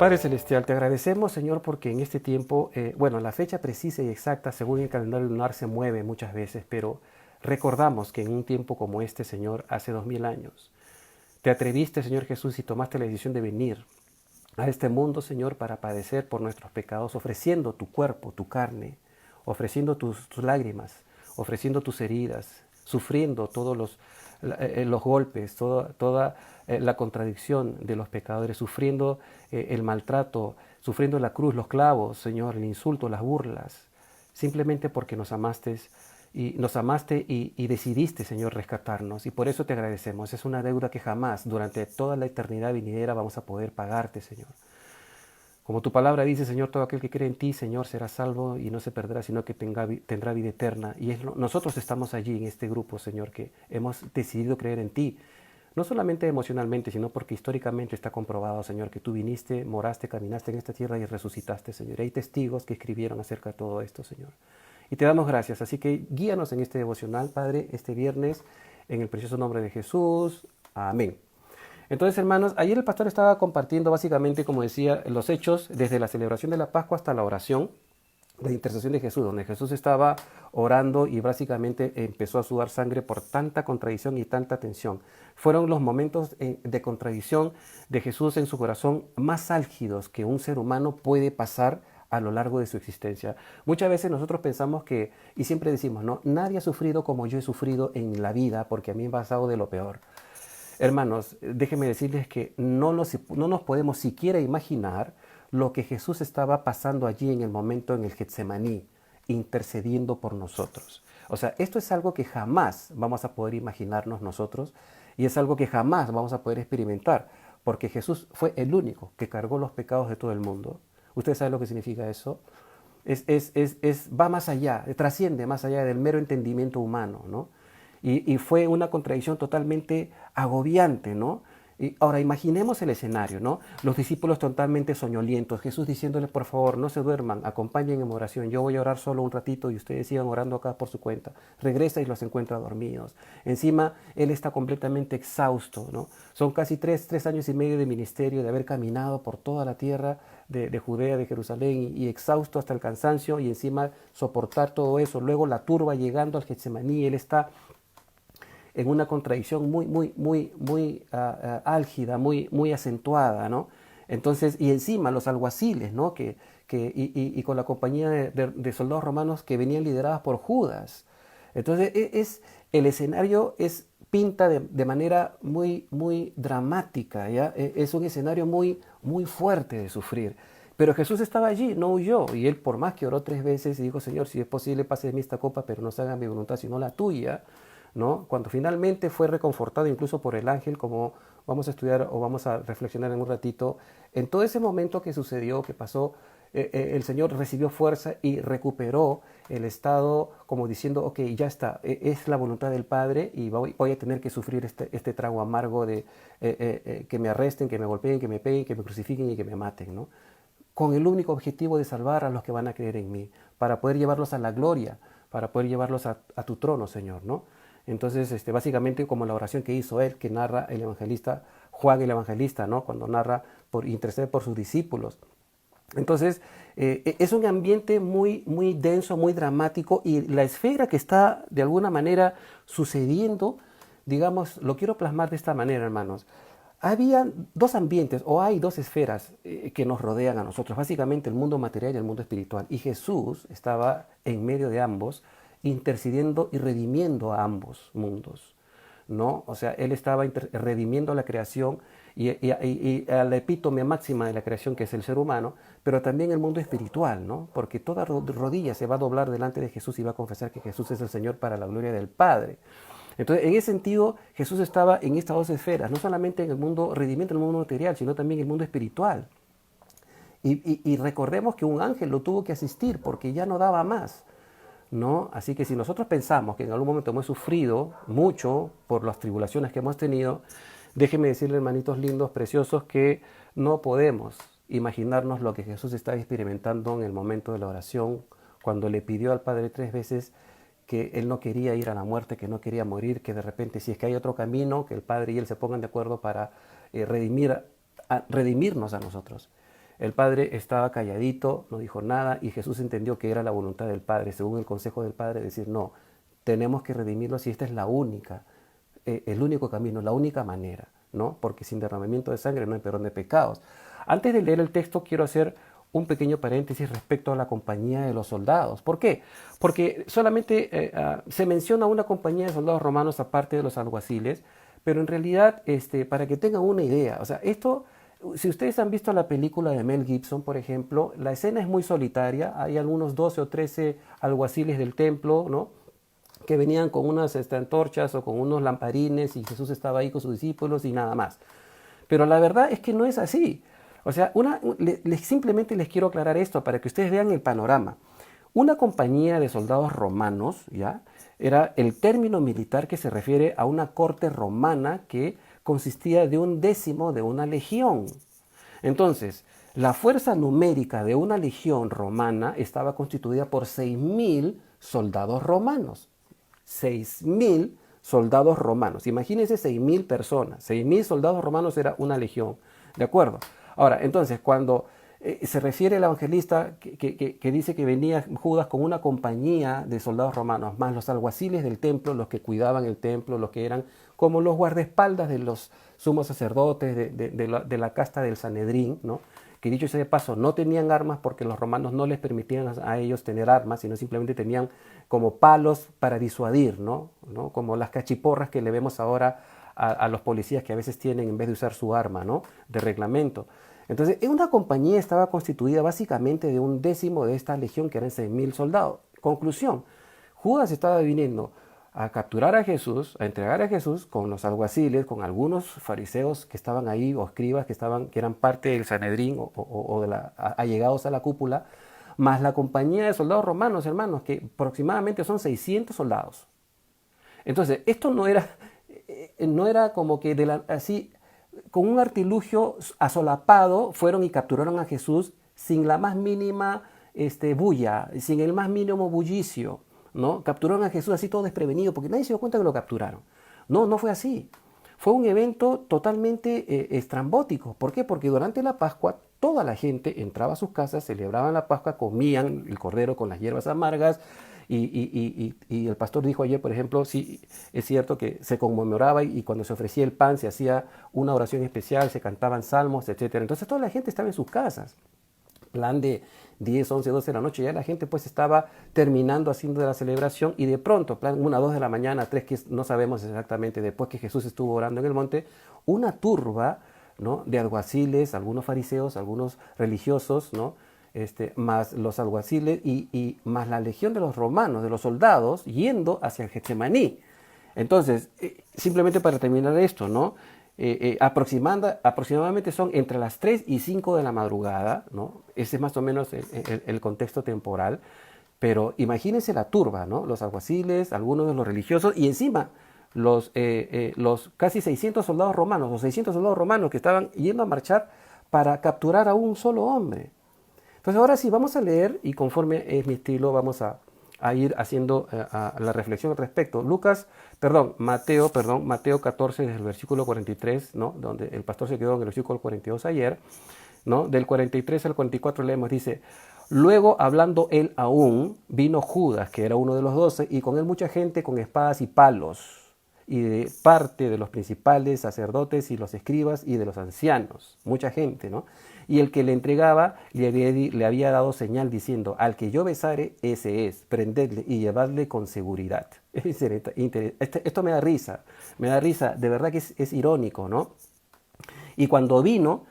Padre Celestial, te agradecemos, Señor, porque en este tiempo, la fecha precisa y exacta según el calendario lunar se mueve muchas veces, pero recordamos que en un tiempo como este, Señor, hace 2000 años, te atreviste, Señor Jesús, y tomaste la decisión de venir a este mundo, Señor, para padecer por nuestros pecados, ofreciendo tu cuerpo, tu carne, ofreciendo tus lágrimas, ofreciendo tus heridas, sufriendo todos los golpes, toda la contradicción de los pecadores, sufriendo el maltrato, sufriendo la cruz, los clavos, Señor, el insulto, las burlas, simplemente porque nos amaste y decidiste, Señor, rescatarnos. Y por eso te agradecemos. Es una deuda que jamás, durante toda la eternidad venidera, vamos a poder pagarte, Señor. Como tu palabra dice, Señor, todo aquel que cree en ti, Señor, será salvo y no se perderá, sino que tendrá vida eterna. Y nosotros estamos allí en este grupo, Señor, que hemos decidido creer en ti. No solamente emocionalmente, sino porque históricamente está comprobado, Señor, que tú viniste, moraste, caminaste en esta tierra y resucitaste, Señor. Y hay testigos que escribieron acerca de todo esto, Señor. Y te damos gracias. Así que guíanos en este devocional, Padre, este viernes, en el precioso nombre de Jesús. Amén. Entonces, hermanos, ayer el pastor estaba compartiendo básicamente, como decía, los hechos desde la celebración de la Pascua hasta la oración, la intercesión de Jesús, donde Jesús estaba orando y básicamente empezó a sudar sangre por tanta contradicción y tanta tensión. Fueron los momentos de contradicción de Jesús en su corazón más álgidos que un ser humano puede pasar a lo largo de su existencia. Muchas veces nosotros pensamos que, y siempre decimos, no, nadie ha sufrido como yo he sufrido en la vida porque a mí me ha pasado de lo peor. Hermanos, déjenme decirles que no nos podemos siquiera imaginar lo que Jesús estaba pasando allí en el momento en el Getsemaní, intercediendo por nosotros. O sea, esto es algo que jamás vamos a poder imaginarnos nosotros y es algo que jamás vamos a poder experimentar, porque Jesús fue el único que cargó los pecados de todo el mundo. ¿Ustedes saben lo que significa eso? Va más allá, trasciende más allá del mero entendimiento humano, ¿no? Y fue una contradicción totalmente agobiante, ¿no? Y ahora imaginemos el escenario, ¿no? Los discípulos totalmente soñolientos, Jesús diciéndoles, por favor, no se duerman, acompañen en oración, yo voy a orar solo un ratito y ustedes sigan orando acá por su cuenta. Regresa y los encuentra dormidos. Encima, Él está completamente exhausto, ¿no? Son casi tres años y medio de ministerio, de haber caminado por toda la tierra de Judea, de Jerusalén, y exhausto hasta el cansancio, y encima soportar todo eso. Luego la turba llegando al Getsemaní, Él está en una contradicción muy álgida, muy acentuada, ¿no? Entonces, y encima los alguaciles, ¿no? Y con la compañía de soldados romanos que venían lideradas por Judas. Entonces, el escenario pinta de manera muy dramática, ¿ya? Es un escenario muy fuerte de sufrir. Pero Jesús estaba allí, no huyó. Y él, por más que oró 3 veces y dijo, Señor, si es posible, pase de mí esta copa, pero no se haga mi voluntad, sino la tuya, ¿no? Cuando finalmente fue reconfortado incluso por el ángel, como vamos a estudiar o vamos a reflexionar en un ratito, en todo ese momento que sucedió, que pasó, el Señor recibió fuerza y recuperó el estado como diciendo, ok, ya está, es la voluntad del Padre y voy a tener que sufrir este trago amargo de que me arresten, que me golpeen, que me peguen, que me crucifiquen y que me maten, ¿no? Con el único objetivo de salvar a los que van a creer en mí, para poder llevarlos a la gloria, para poder llevarlos a tu trono, Señor, ¿no? Entonces, básicamente como la oración que hizo él, que narra el evangelista, Juan el evangelista, ¿no? Cuando narra intercede por sus discípulos. Entonces, es un ambiente muy denso, muy dramático, y la esfera que está de alguna manera sucediendo, digamos, lo quiero plasmar de esta manera, hermanos. Había dos ambientes, o hay dos esferas que nos rodean a nosotros, básicamente el mundo material y el mundo espiritual. Y Jesús estaba en medio de ambos, intercediendo y redimiendo a ambos mundos, ¿no? O sea, Él estaba redimiendo la creación y a la epítome máxima de la creación, que es el ser humano, pero también el mundo espiritual, ¿no? Porque toda rodilla se va a doblar delante de Jesús y va a confesar que Jesús es el Señor para la gloria del Padre. Entonces, en ese sentido, Jesús estaba en estas dos esferas, no solamente en el mundo redimiendo, en el mundo material, sino también en el mundo espiritual. Y recordemos que un ángel lo tuvo que asistir porque ya no daba más, ¿no? Así que si nosotros pensamos que en algún momento hemos sufrido mucho por las tribulaciones que hemos tenido, déjenme decirle, hermanitos lindos, preciosos, que no podemos imaginarnos lo que Jesús estaba experimentando en el momento de la oración, cuando le pidió al Padre 3 veces que Él no quería ir a la muerte, que no quería morir, que de repente si es que hay otro camino, que el Padre y Él se pongan de acuerdo para redimirnos a nosotros. El Padre estaba calladito, no dijo nada y Jesús entendió que era la voluntad del Padre, según el consejo del Padre, decir, no, tenemos que redimirlos y esta es la única, el único camino, la única manera, ¿no? Porque sin derramamiento de sangre no hay perdón de pecados. Antes de leer el texto quiero hacer un pequeño paréntesis respecto a la compañía de los soldados. ¿Por qué? Porque solamente se menciona una compañía de soldados romanos aparte de los alguaciles, pero en realidad, para que tengan una idea, o sea, esto, si ustedes han visto la película de Mel Gibson, por ejemplo, la escena es muy solitaria, hay algunos 12 o 13 alguaciles del templo, ¿no? Que venían con unas antorchas o con unos lamparines y Jesús estaba ahí con sus discípulos y nada más. Pero la verdad es que no es así. O sea, simplemente les quiero aclarar esto para que ustedes vean el panorama. Una compañía de soldados romanos, ¿ya? Era el término militar que se refiere a una corte romana que consistía de 1/10 de una legión. Entonces, la fuerza numérica de una legión romana estaba constituida por 6.000 soldados romanos. 6.000 soldados romanos. Imagínense 6.000 personas. 6.000 soldados romanos era una legión. ¿De acuerdo? Ahora, entonces, cuando se refiere el evangelista que dice que venía Judas con una compañía de soldados romanos, más los alguaciles del templo, los que cuidaban el templo, los que eran como los guardaespaldas de los sumos sacerdotes, de la casta del Sanedrín, ¿no? Que dicho sea de paso, no tenían armas porque los romanos no les permitían a ellos tener armas, sino simplemente tenían como palos para disuadir, ¿no? Como las cachiporras que le vemos ahora a los policías que a veces tienen en vez de usar su arma, ¿no? De reglamento. Entonces, una compañía estaba constituida básicamente de 1/10 de esta legión, que eran 6.000 soldados. Conclusión, Judas estaba viniendo a capturar a Jesús, a entregar a Jesús con los alguaciles, con algunos fariseos que estaban ahí, o escribas que eran parte del Sanedrín o allegados a la cúpula, más la compañía de soldados romanos, hermanos, que aproximadamente son 600 soldados. Entonces, esto no era como que así, con un artilugio asolapado, fueron y capturaron a Jesús sin la más mínima bulla, sin el más mínimo bullicio, ¿no? Capturaron a Jesús así todo desprevenido, porque nadie se dio cuenta que lo capturaron. No, no fue así. Fue un evento totalmente estrambótico. ¿Por qué? Porque durante la Pascua toda la gente entraba a sus casas, celebraban la Pascua, comían el cordero con las hierbas amargas, y el pastor dijo ayer, por ejemplo, sí, es cierto que se conmemoraba y cuando se ofrecía el pan se hacía una oración especial, se cantaban salmos, etc. Entonces toda la gente estaba en sus casas. Plan de 10, 11, 12 de la noche, ya la gente pues estaba terminando haciendo la celebración y de pronto, plan 1, 2 de la mañana, 3, que no sabemos exactamente, después que Jesús estuvo orando en el monte, una turba, ¿no? De alguaciles, algunos fariseos, algunos religiosos, ¿no? Más los alguaciles y más la legión de los romanos, de los soldados, yendo hacia el Getsemaní. Entonces, simplemente para terminar esto, ¿no? Aproximadamente son entre las 3 y 5 de la madrugada, ¿no? Ese es más o menos el contexto temporal, pero imagínense la turba, ¿no? Los alguaciles, algunos de los religiosos y encima los casi 600 soldados romanos, los 600 soldados romanos que estaban yendo a marchar para capturar a un solo hombre. Entonces ahora sí, vamos a leer y conforme es mi estilo vamos a ir haciendo la reflexión al respecto. Mateo 14 desde el versículo 43, ¿no? Donde el pastor se quedó en el versículo 42 ayer, ¿no? Del 43 al 44 leemos, dice, luego hablando él aún, vino Judas, que era uno de los 12, y con él mucha gente con espadas y palos, y de parte de los principales sacerdotes y los escribas y de los ancianos, mucha gente, ¿no? Y el que le entregaba le había dado señal diciendo, al que yo besare, ese es, prendedle y llevadle con seguridad. Esto me da risa, de verdad que es irónico, ¿no? Y cuando vino,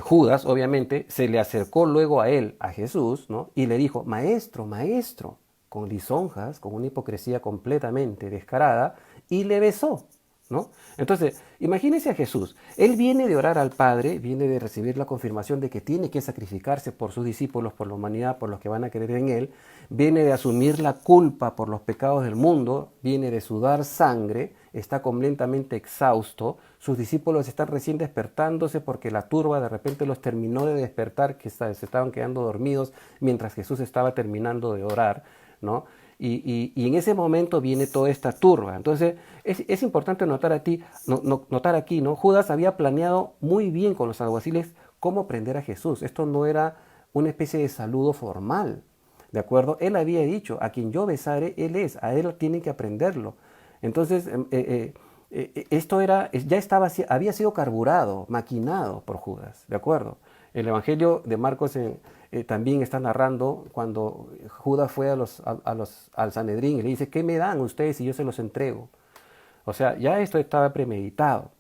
Judas, obviamente, se le acercó luego a él, a Jesús, ¿no? Y le dijo, maestro, maestro, con lisonjas, con una hipocresía completamente descarada, y le besó, ¿no? Entonces, imagínense a Jesús. Él viene de orar al Padre, viene de recibir la confirmación de que tiene que sacrificarse por sus discípulos, por la humanidad, por los que van a creer en Él. Viene de asumir la culpa por los pecados del mundo, viene de sudar sangre, está completamente exhausto. Sus discípulos están recién despertándose porque la turba de repente los terminó de despertar, que se estaban quedando dormidos mientras Jesús estaba terminando de orar, ¿no? Y en ese momento viene toda esta turba. Entonces es importante notar aquí, ¿no? Judas había planeado muy bien con los alguaciles cómo prender a Jesús. Esto no era una especie de saludo formal, ¿de acuerdo? Él había dicho, a quien yo besare, él es, a él tienen que aprenderlo. Entonces, esto había sido carburado, maquinado por Judas, ¿de acuerdo? El Evangelio de Marcos también está narrando cuando Judas fue al Sanedrín y le dice, ¿qué me dan ustedes si yo se los entrego? O sea, ya esto estaba premeditado.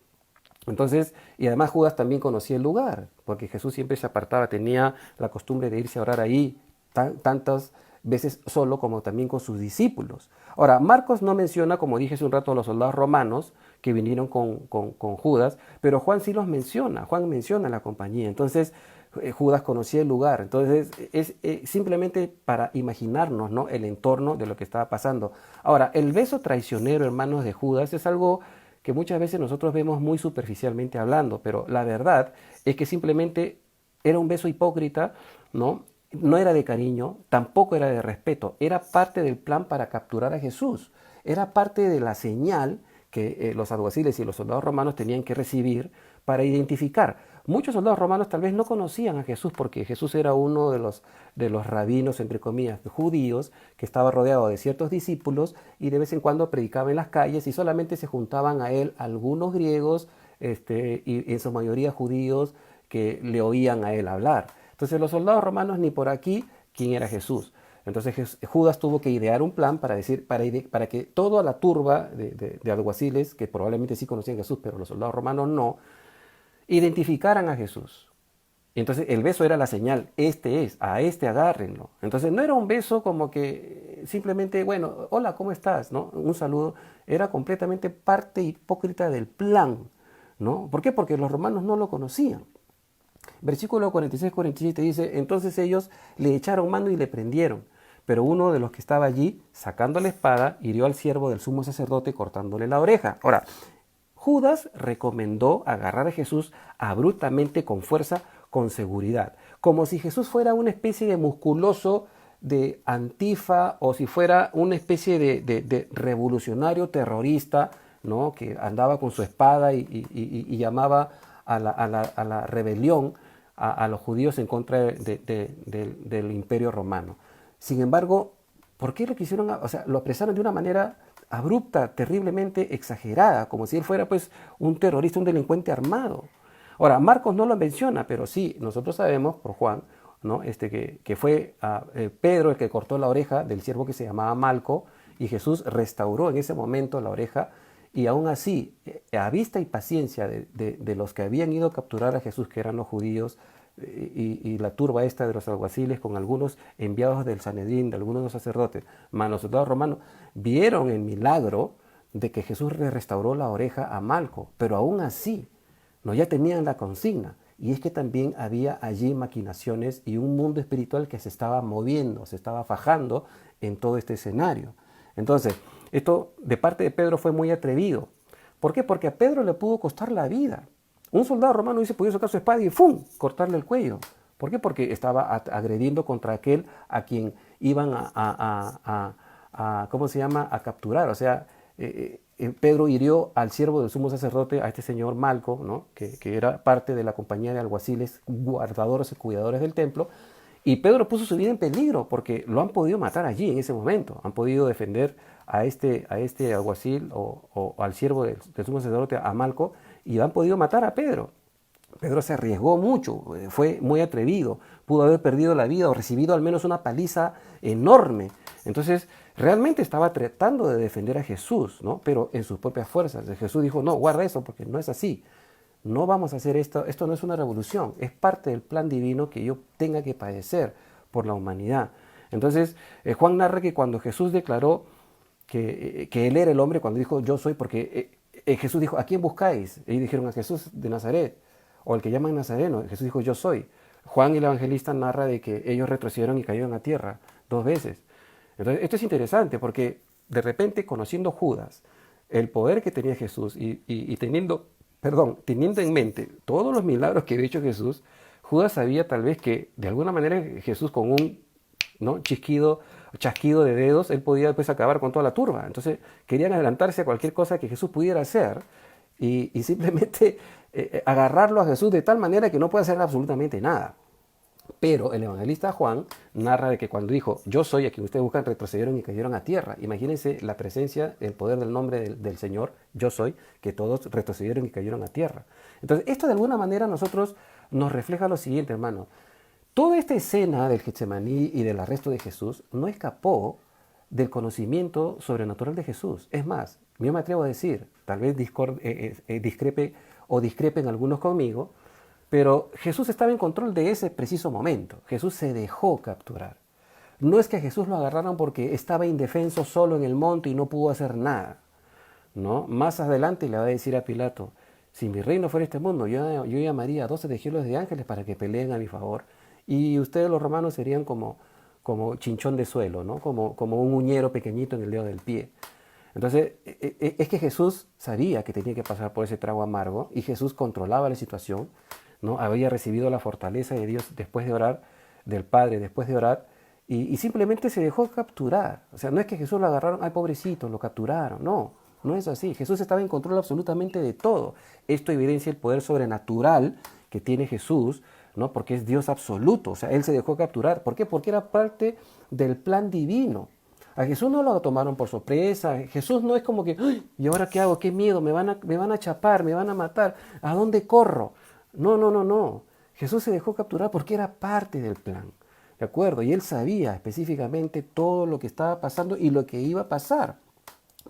Entonces, y además Judas también conocía el lugar, porque Jesús siempre se apartaba, tenía la costumbre de irse a orar ahí tantas veces solo como también con sus discípulos. Ahora, Marcos no menciona, como dije hace un rato, a los soldados romanos que vinieron con Judas, pero Juan sí los menciona, Juan menciona la compañía. Entonces, Judas conocía el lugar. Entonces, es simplemente para imaginarnos, ¿no?, el entorno de lo que estaba pasando. Ahora, el beso traicionero, hermanos, de Judas es algo que muchas veces nosotros vemos muy superficialmente hablando, pero la verdad es que simplemente era un beso hipócrita, ¿no? No era de cariño, tampoco era de respeto, era parte del plan para capturar a Jesús, era parte de la señal que los alguaciles y los soldados romanos tenían que recibir para identificar. Muchos soldados romanos tal vez no conocían a Jesús porque Jesús era uno de los rabinos, entre comillas, judíos, que estaba rodeado de ciertos discípulos y de vez en cuando predicaba en las calles y solamente se juntaban a él algunos griegos y en su mayoría judíos que le oían a él hablar. Entonces los soldados romanos ni por aquí quién era Jesús. Entonces Judas tuvo que idear un plan para que toda la turba de alguaciles, que probablemente sí conocían a Jesús, pero los soldados romanos no, identificaran a Jesús. Entonces el beso era la señal, a este agárrenlo. Entonces no era un beso como que simplemente, bueno, hola, ¿cómo estás?, ¿no? Un saludo, era completamente parte hipócrita del plan, ¿no? ¿Por qué? Porque los romanos no lo conocían. Versículo 46-47 dice, entonces ellos le echaron mano y le prendieron, pero uno de los que estaba allí, sacando la espada, hirió al siervo del sumo sacerdote cortándole la oreja. Ahora, Judas recomendó agarrar a Jesús abruptamente, con fuerza, con seguridad, como si Jesús fuera una especie de musculoso de Antifa o si fuera una especie de revolucionario terrorista, ¿no?, que andaba con su espada y llamaba a la rebelión a los judíos en contra del imperio romano. Sin embargo, ¿por qué lo quisieron? O sea, lo apresaron de una manera abrupta, terriblemente exagerada, como si él fuera pues un terrorista, un delincuente armado. Ahora, Marcos no lo menciona, pero sí, nosotros sabemos por Juan, ¿no?, que fue Pedro el que cortó la oreja del siervo que se llamaba Malco, y Jesús restauró en ese momento la oreja, y aún así, a vista y paciencia de los que habían ido a capturar a Jesús, que eran los judíos, y la turba esta de los alguaciles con algunos enviados del Sanedrín, de algunos de los sacerdotes, más los soldados romanos, vieron el milagro de que Jesús le restauró la oreja a Malco, pero aún así, no, ya tenían la consigna, y es que también había allí maquinaciones y un mundo espiritual que se estaba moviendo, se estaba fajando en todo este escenario. Entonces, esto de parte de Pedro fue muy atrevido. ¿Por qué? Porque a Pedro le pudo costar la vida. Un soldado romano hubiese podido sacar su espada y ¡fum!, cortarle el cuello. ¿Por qué? Porque estaba agrediendo contra aquel a quien iban ¿cómo se llama?, a capturar. O sea, Pedro hirió al siervo del sumo sacerdote, a este señor Malco, ¿no?, que era parte de la compañía de alguaciles, guardadores y cuidadores del templo. Y Pedro puso su vida en peligro porque lo han podido matar allí en ese momento. Han podido defender a este alguacil o al siervo del sumo sacerdote, a Malco, y han podido matar a Pedro. Pedro se arriesgó mucho, fue muy atrevido, pudo haber perdido la vida o recibido al menos una paliza enorme. Entonces, realmente estaba tratando de defender a Jesús, ¿no?, pero en sus propias fuerzas. Jesús dijo, no, guarda eso porque no es así. No vamos a hacer esto no es una revolución, es parte del plan divino que yo tenga que padecer por la humanidad. Entonces, Juan narra que cuando Jesús declaró que él era el hombre, cuando dijo yo soy, porque Jesús dijo, ¿a quién buscáis? Ellos dijeron, a Jesús de Nazaret, o el que llaman Nazareno. Jesús dijo, yo soy. Juan el evangelista narra de que ellos retrocedieron y cayeron a tierra 2 veces. Entonces, esto es interesante porque de repente, conociendo Judas, el poder que tenía Jesús y teniendo en mente todos los milagros que había hecho Jesús, Judas sabía tal vez que de alguna manera Jesús con un, ¿no?, chasquido de dedos, él podía después acabar con toda la turba. Entonces querían adelantarse a cualquier cosa que Jesús pudiera hacer y simplemente agarrarlo a Jesús de tal manera que no puede hacer absolutamente nada. Pero el evangelista Juan narra de que cuando dijo, yo soy a quien ustedes buscan, retrocedieron y cayeron a tierra. Imagínense la presencia, el poder del nombre del Señor, yo soy, que todos retrocedieron y cayeron a tierra. Entonces, esto de alguna manera a nosotros nos refleja lo siguiente, hermano. Toda esta escena del Getsemaní y del arresto de Jesús no escapó del conocimiento sobrenatural de Jesús. Es más, yo me atrevo a decir, tal vez discrepe o discrepen algunos conmigo, pero Jesús estaba en control de ese preciso momento. Jesús se dejó capturar. No es que a Jesús lo agarraron porque estaba indefenso solo en el monte y no pudo hacer nada. ¿No? Más adelante le va a decir a Pilato, si mi reino fuera este mundo, yo llamaría a 12 legiones de ángeles para que peleen a mi favor. Y ustedes los romanos serían como chinchón de suelo, ¿no? Como un uñero pequeñito en el dedo del pie. Entonces, es que Jesús sabía que tenía que pasar por ese trago amargo y Jesús controlaba la situación, ¿no? Había recibido la fortaleza de Dios después de orar, del Padre después de orar, y simplemente se dejó capturar. O sea, no es que Jesús lo agarraron, ay pobrecito, lo capturaron, no, no es así. Jesús estaba en control absolutamente de todo. Esto evidencia el poder sobrenatural que tiene Jesús, ¿no? Porque es Dios absoluto, o sea, Él se dejó capturar. ¿Por qué? Porque era parte del plan divino. A Jesús no lo tomaron por sorpresa. Jesús no es como que, ¡ay! ¿Y ahora qué hago? ¿Qué miedo? Me van a chapar, me van a matar. ¿A dónde corro? No, no, no, no. Jesús se dejó capturar porque era parte del plan. ¿De acuerdo? Y Él sabía específicamente todo lo que estaba pasando y lo que iba a pasar.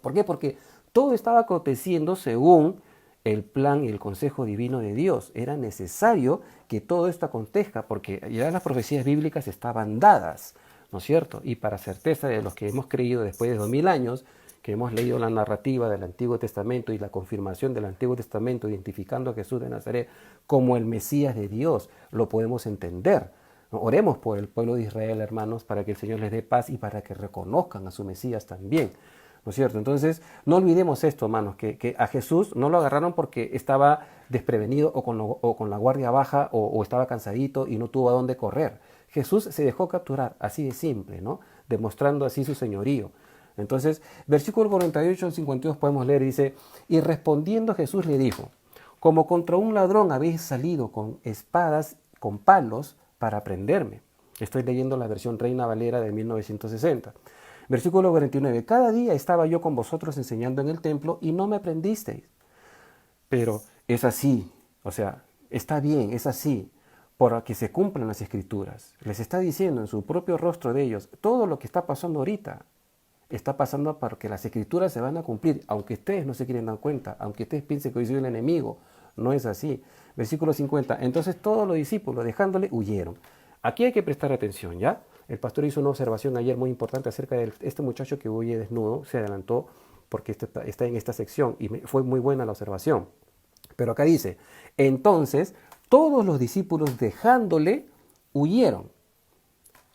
¿Por qué? Porque todo estaba aconteciendo según el plan y el consejo divino de Dios. Era necesario que todo esto acontezca porque ya las profecías bíblicas estaban dadas, ¿no es cierto? Y para certeza de los que hemos creído después de 2000 años, que hemos leído la narrativa del Antiguo Testamento y la confirmación del Antiguo Testamento identificando a Jesús de Nazaret como el Mesías de Dios, lo podemos entender. Oremos por el pueblo de Israel, hermanos, para que el Señor les dé paz y para que reconozcan a su Mesías también. ¿No es cierto? Entonces, no olvidemos esto, hermanos, que a Jesús no lo agarraron porque estaba desprevenido o con la guardia baja o estaba cansadito y no tuvo a dónde correr. Jesús se dejó capturar, así de simple, ¿no? Demostrando así su señorío. Entonces, versículo 48 al 52 podemos leer, dice, y respondiendo Jesús le dijo, como contra un ladrón habéis salido con espadas, con palos, para prenderme. Estoy leyendo la versión Reina Valera de 1960. Versículo 49. Cada día estaba yo con vosotros enseñando en el templo y no me prendisteis. Pero es así, o sea, está bien, es así, para que se cumplan las escrituras. Les está diciendo en su propio rostro de ellos, todo lo que está pasando ahorita, está pasando para que las escrituras se van a cumplir, aunque ustedes no se quieren dar cuenta, aunque ustedes piensen que hoy soy el enemigo, no es así. Versículo 50. Entonces todos los discípulos, dejándole, huyeron. Aquí hay que prestar atención, ¿ya? El pastor hizo una observación ayer muy importante acerca de este muchacho que huye desnudo, se adelantó porque está en esta sección y fue muy buena la observación. Pero acá dice, entonces todos los discípulos dejándole huyeron.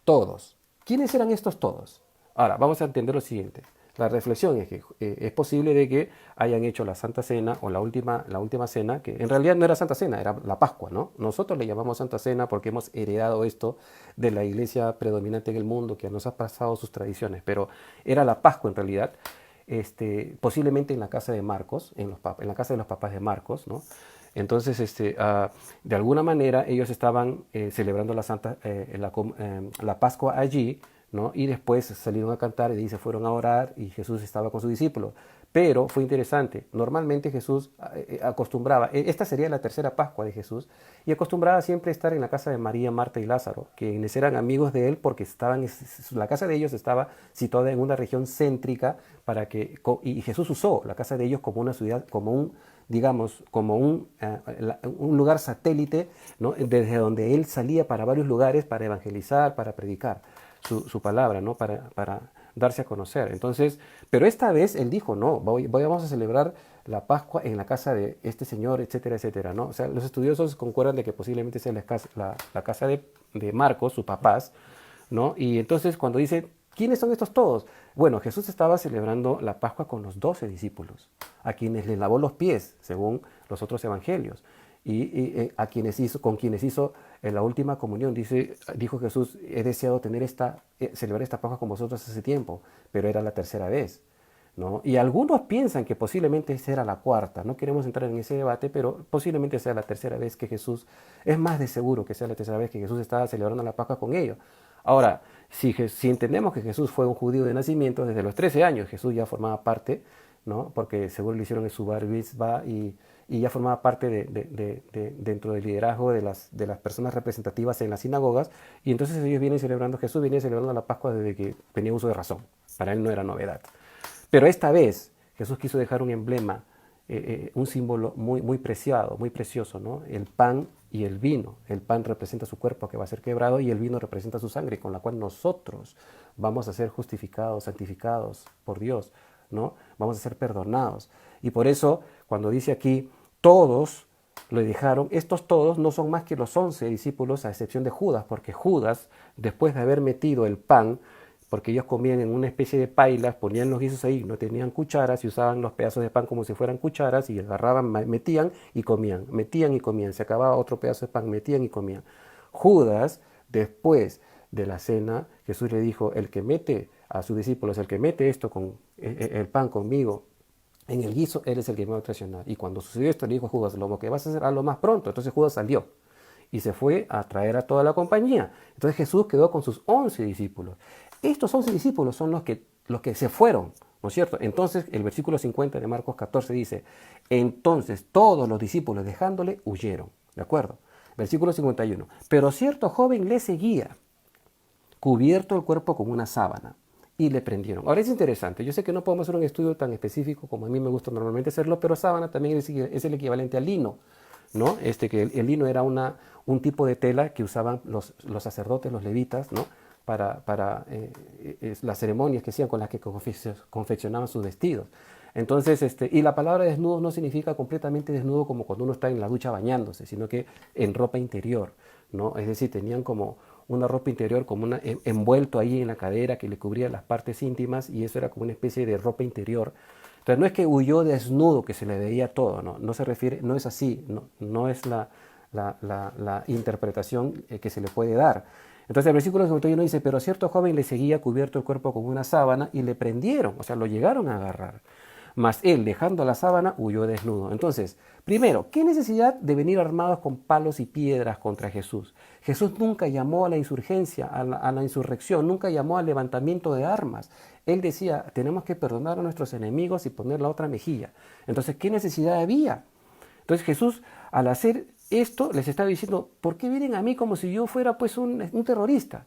Todos. ¿Quiénes eran estos todos? Ahora, vamos a entender lo siguiente. La reflexión es que es posible de que hayan hecho la Santa Cena o la última cena, que en realidad no era Santa Cena, era la Pascua, ¿no? Nosotros le llamamos Santa Cena porque hemos heredado esto de la iglesia predominante en el mundo que nos ha pasado sus tradiciones, pero era la Pascua en realidad, posiblemente en la casa de Marcos, en la casa de los papás de Marcos, ¿no? Entonces, de alguna manera ellos estaban celebrando la Pascua allí, ¿no? Y después salieron a cantar y se fueron a orar y Jesús estaba con sus discípulos. Pero fue interesante, normalmente Jesús acostumbraba, esta sería la tercera Pascua de Jesús, y acostumbraba siempre estar en la casa de María, Marta y Lázaro, quienes eran amigos de él porque la casa de ellos estaba situada en una región céntrica y Jesús usó la casa de ellos como una ciudad, como un lugar satélite, ¿no? Desde donde él salía para varios lugares para evangelizar, para predicar su palabra, ¿no? Para darse a conocer. Entonces, pero esta vez él dijo, no, vamos a celebrar la Pascua en la casa de este señor, etcétera, etcétera, ¿no? O sea, los estudiosos concuerdan de que posiblemente sea la casa de Marcos, sus papás, ¿no? Y entonces cuando dice, ¿quiénes son estos todos? Bueno, Jesús estaba celebrando la Pascua con los 12 discípulos, a quienes les lavó los pies, según los otros evangelios, y con quienes hizo la última comunión. Dijo Jesús, he deseado celebrar esta Pascua con vosotros hace tiempo, pero era la tercera vez. ¿no? Y algunos piensan que posiblemente esa era la cuarta. No queremos entrar en ese debate, pero posiblemente sea la tercera vez que Jesús, es más de seguro que sea la tercera vez que Jesús estaba celebrando la Pascua con ellos. Ahora, si entendemos que Jesús fue un judío de nacimiento, desde los 13 años Jesús ya formaba parte, ¿no? Porque seguro le hicieron en su bar mitzvah y ya formaba parte dentro del liderazgo de las personas representativas en las sinagogas, y entonces ellos vienen celebrando, Jesús venía celebrando la Pascua desde que tenía uso de razón. Para él no era novedad. Pero esta vez Jesús quiso dejar un emblema, un símbolo muy, muy preciado, muy precioso, ¿no? El pan y el vino. El pan representa su cuerpo que va a ser quebrado y el vino representa su sangre, con la cual nosotros vamos a ser justificados, santificados por Dios, ¿no? Vamos a ser perdonados. Y por eso, cuando dice aquí, todos lo dejaron, estos todos no son más que los 11 discípulos, a excepción de Judas, porque Judas, después de haber metido el pan, porque ellos comían en una especie de pailas, ponían los guisos ahí, no tenían cucharas y usaban los pedazos de pan como si fueran cucharas y agarraban, metían y comían, se acababa otro pedazo de pan, metían y comían. Judas, después de la cena, Jesús le dijo, el que mete a sus discípulos, el que mete esto con el pan conmigo en el guiso, él es el que me va a traicionar. Y cuando sucedió esto, le dijo a Judas, lo que vas a hacer, hazlo más pronto. Entonces Judas salió y se fue a traer a toda la compañía. Entonces Jesús quedó con sus 11 discípulos. Estos 11 discípulos son los que se fueron, ¿no es cierto? Entonces el versículo 50 de Marcos 14 dice, entonces todos los discípulos dejándole huyeron, ¿de acuerdo? Versículo 51, pero cierto joven le seguía, cubierto el cuerpo con una sábana, y le prendieron. Ahora es interesante, yo sé que no podemos hacer un estudio tan específico como a mí me gusta normalmente hacerlo, pero sábana también es el equivalente al lino, ¿no? Que el lino era un tipo de tela que usaban los sacerdotes, los levitas, ¿no? Para las ceremonias que hacían, con las que confeccionaban sus vestidos. Entonces, y la palabra desnudo no significa completamente desnudo como cuando uno está en la ducha bañándose, sino que en ropa interior, ¿no? Es decir, tenían como una ropa interior, como envuelto ahí en la cadera que le cubría las partes íntimas, y eso era como una especie de ropa interior. Entonces no es que huyó desnudo, que se le veía todo, no se refiere, no es así, no es la interpretación que se le puede dar. Entonces el versículo 51 dice, pero cierto joven le seguía cubierto el cuerpo con una sábana y le prendieron, o sea, lo llegaron a agarrar. Mas él, dejando la sábana, huyó desnudo. Entonces, primero, ¿qué necesidad de venir armados con palos y piedras contra Jesús? Jesús nunca llamó a la insurgencia, a la insurrección, nunca llamó al levantamiento de armas. Él decía, tenemos que perdonar a nuestros enemigos y poner la otra mejilla. Entonces, ¿qué necesidad había? Entonces Jesús, al hacer esto, les estaba diciendo, ¿por qué vienen a mí como si yo fuera pues un terrorista?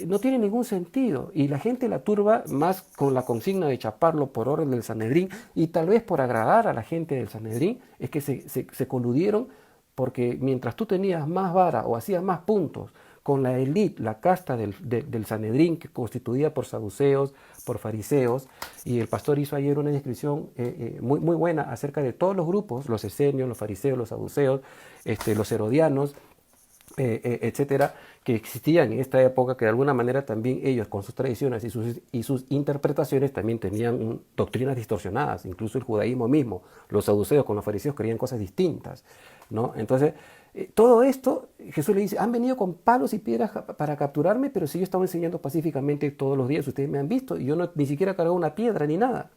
No tiene ningún sentido, y la gente la turba más con la consigna de chaparlo por orden del Sanedrín, y tal vez por agradar a la gente del Sanedrín, es que se coludieron, porque mientras tú tenías más vara o hacías más puntos con la élite, la casta del Sanedrín, que constituida por saduceos, por fariseos, y el pastor hizo ayer una descripción muy, muy buena acerca de todos los grupos, los esenios, los fariseos, los saduceos, los herodianos, etcétera, que existían en esta época, que de alguna manera también ellos, con sus tradiciones y sus interpretaciones, también tenían doctrinas distorsionadas. Incluso el judaísmo mismo, los saduceos con los fariseos creían cosas distintas, ¿no? Entonces, todo esto, Jesús le dice, han venido con palos y piedras para capturarme, pero si yo estaba enseñando pacíficamente todos los días, ustedes me han visto, y yo no, ni siquiera cargaba una piedra ni nada,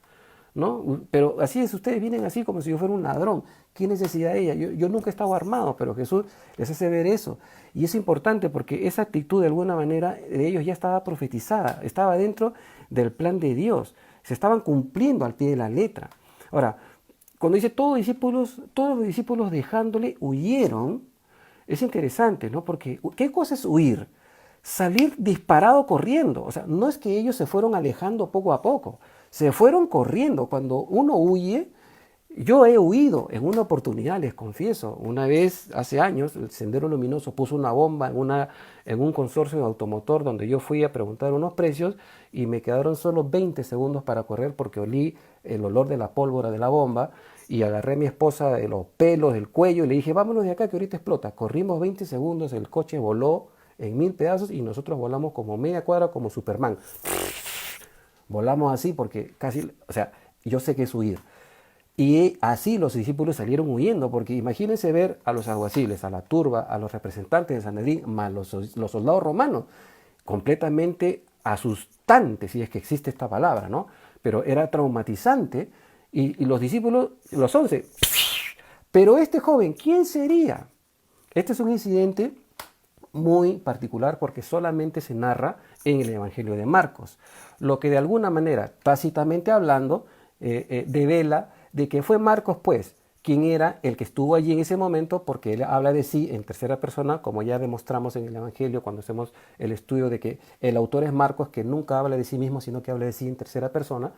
¿no? Pero así es, ustedes vienen así como si yo fuera un ladrón. ¿Qué necesidad de ella? Yo nunca he estado armado, pero Jesús les hace ver eso. Y es importante porque esa actitud de alguna manera de ellos ya estaba profetizada, estaba dentro del plan de Dios. Se estaban cumpliendo al pie de la letra. Ahora, cuando dice todos los discípulos dejándole huyeron, es interesante, ¿no? Porque ¿qué cosa es huir? Salir disparado corriendo. O sea, no es que ellos se fueron alejando poco a poco, se fueron corriendo. Cuando uno huye, yo he huido en una oportunidad, les confieso. Una vez, hace años, el Sendero Luminoso puso una bomba en un consorcio de automotor donde yo fui a preguntar unos precios y me quedaron solo 20 segundos para correr porque olí el olor de la pólvora de la bomba y agarré a mi esposa de los pelos, del cuello y le dije, vámonos de acá que ahorita explota. Corrimos 20 segundos, el coche voló en 1000 pedazos y nosotros volamos como media cuadra como Superman. Volamos así porque casi, o sea, yo sé que es huir. Y así los discípulos salieron huyendo, porque imagínense ver a los alguaciles, a la turba, a los representantes de Sanedrín, más los soldados romanos, completamente asustantes, si es que existe esta palabra, ¿no? pero era traumatizante, y los discípulos, los 11, pero este joven, ¿quién sería? Este es un incidente muy particular porque solamente se narra en el Evangelio de Marcos, lo que de alguna manera, tácitamente hablando, devela de que fue Marcos, pues, quien era el que estuvo allí en ese momento, porque él habla de sí en tercera persona, como ya demostramos en el Evangelio cuando hacemos el estudio de que el autor es Marcos, que nunca habla de sí mismo, sino que habla de sí en tercera persona.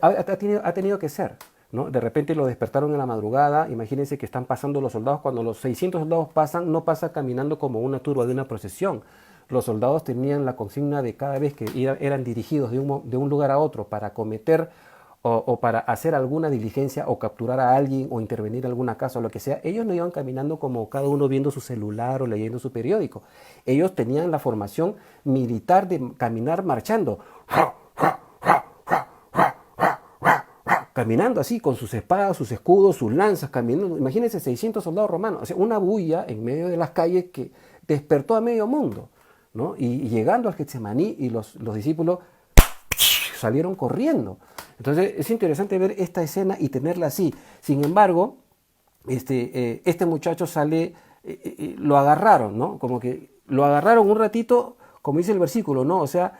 Ha tenido que ser, ¿no? De repente lo despertaron en la madrugada. Imagínense que están pasando los soldados. Cuando los 600 soldados pasan, no pasa caminando como una turba de una procesión. Los soldados tenían la consigna de cada vez que eran dirigidos de un lugar a otro para cometer o para hacer alguna diligencia o capturar a alguien o intervenir en alguna casa o lo que sea. Ellos no iban caminando como cada uno viendo su celular o leyendo su periódico. Ellos tenían la formación militar de caminar marchando, caminando así, con sus espadas, sus escudos, sus lanzas, caminando. Imagínense 600 soldados romanos, o sea, una bulla en medio de las calles que despertó a medio mundo, ¿no? Y llegando al Getsemaní, y los discípulos salieron corriendo. Entonces es interesante ver esta escena y tenerla así. Sin embargo, este muchacho sale, lo agarraron, ¿no? Como que lo agarraron un ratito, como dice el versículo, ¿no? O sea,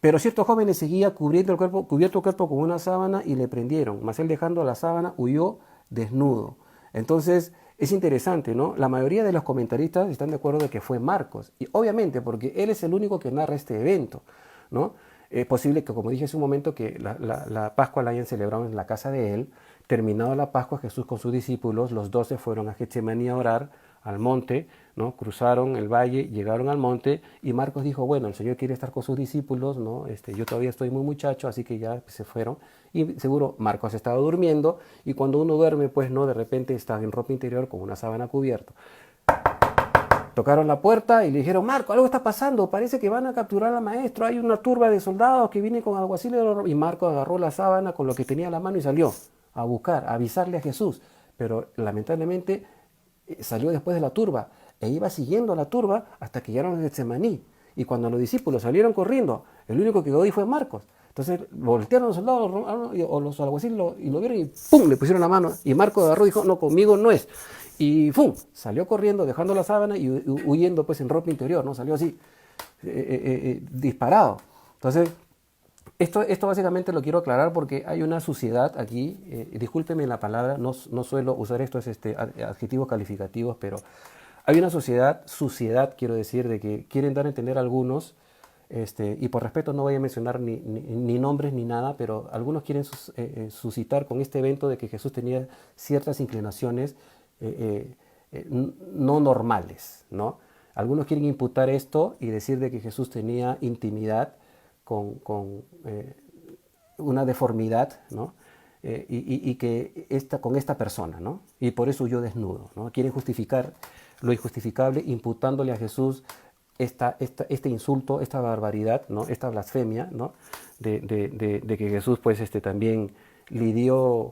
pero cierto joven le seguía cubierto el cuerpo con una sábana y le prendieron, mas él, dejando la sábana, huyó desnudo. Entonces es interesante, ¿no? La mayoría de los comentaristas están de acuerdo de que fue Marcos, y obviamente porque él es el único que narra este evento, ¿no? Es posible que, como dije hace un momento, que la Pascua la hayan celebrado en la casa de él. Terminado la Pascua, Jesús con sus discípulos, los 12 fueron a Getsemaní a orar, al monte, ¿no? Cruzaron el valle, llegaron al monte, y Marcos dijo, bueno, el Señor quiere estar con sus discípulos, ¿no? Yo todavía estoy muy muchacho, así que ya se fueron. Y seguro Marcos estaba durmiendo, y cuando uno duerme, pues, ¿no? De repente está en ropa interior con una sábana cubierta. Tocaron la puerta y le dijeron, Marco, algo está pasando, parece que van a capturar al maestro, hay una turba de soldados que vienen con alguaciles. Y Marco agarró la sábana con lo que tenía a la mano y salió a buscar, a avisarle a Jesús. Pero lamentablemente salió después de la turba e iba siguiendo a la turba hasta que llegaron a Getsemaní. Y cuando los discípulos salieron corriendo, el único que quedó ahí fue Marcos. Entonces voltearon los soldados o los alguaciles y lo vieron y ¡pum!, le pusieron la mano. Y Marcos agarró y dijo, no, conmigo no es. Y ¡pum!, salió corriendo, dejando la sábana y huyendo, pues, en ropa interior, ¿no? Salió así, disparado. Entonces, esto básicamente lo quiero aclarar porque hay una suciedad aquí. Discúlpeme la palabra, no suelo usar estos adjetivos calificativos, pero hay una suciedad, quiero decir, de que quieren dar a entender a algunos, y por respeto no voy a mencionar ni nombres ni nada, pero algunos quieren suscitar con este evento de que Jesús tenía ciertas inclinaciones no normales, ¿no? Algunos quieren imputar esto y decir de que Jesús tenía intimidad con una deformidad, ¿no? Y que con esta persona, ¿no? Y por eso huyó desnudo, ¿no? Quieren justificar lo injustificable imputándole a Jesús este insulto, esta barbaridad, ¿no? Esta blasfemia, ¿no? De que Jesús, pues, también lidió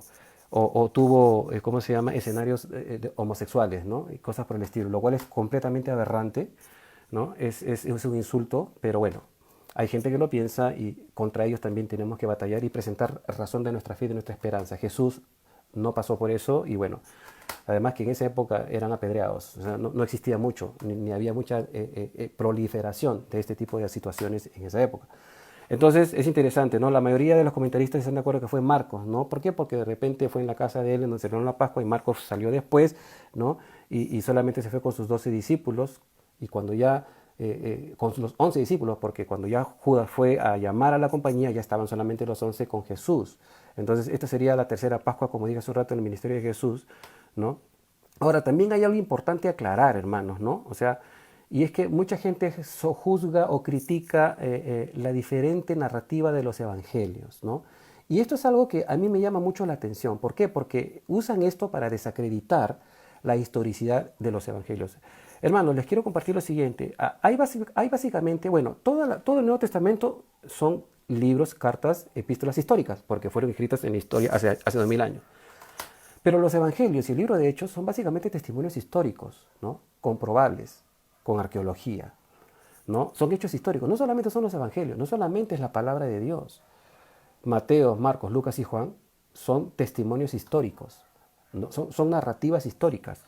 o tuvo, ¿cómo se llama?, escenarios homosexuales, ¿no? Y cosas por el estilo, lo cual es completamente aberrante, ¿no? Es un insulto, pero bueno, hay gente que lo piensa y contra ellos también tenemos que batallar y presentar razón de nuestra fe y de nuestra esperanza. Jesús no pasó por eso y bueno, además que en esa época eran apedreados, o sea, no existía mucho, ni había mucha proliferación de este tipo de situaciones en esa época. Entonces es interesante, ¿no? La mayoría de los comentaristas están de acuerdo que fue Marcos, ¿no? ¿Por qué? Porque de repente fue en la casa de él en donde celebraron la Pascua y Marcos salió después, ¿no? Y solamente se fue con sus 12 discípulos y cuando ya, con los 11 discípulos, porque cuando ya Judas fue a llamar a la compañía ya estaban solamente los 11 con Jesús. Entonces esta sería la tercera Pascua, como dije hace un rato, en el ministerio de Jesús, ¿no? Ahora, también hay algo importante a aclarar, hermanos, ¿no? O sea, y es que mucha gente juzga o critica la diferente narrativa de los evangelios, ¿no? Y esto es algo que a mí me llama mucho la atención. ¿Por qué? Porque usan esto para desacreditar la historicidad de los evangelios. Hermanos, les quiero compartir lo siguiente. Hay básicamente, bueno, todo el Nuevo Testamento son libros, cartas, epístolas históricas, porque fueron escritas en la historia hace 2000 años. Pero los evangelios y el libro de Hechos son básicamente testimonios históricos, ¿no? Comprobables, con arqueología. ¿no? Son hechos históricos, no solamente son los evangelios, no solamente es la palabra de Dios. Mateo, Marcos, Lucas y Juan son testimonios históricos, ¿no? Son narrativas históricas.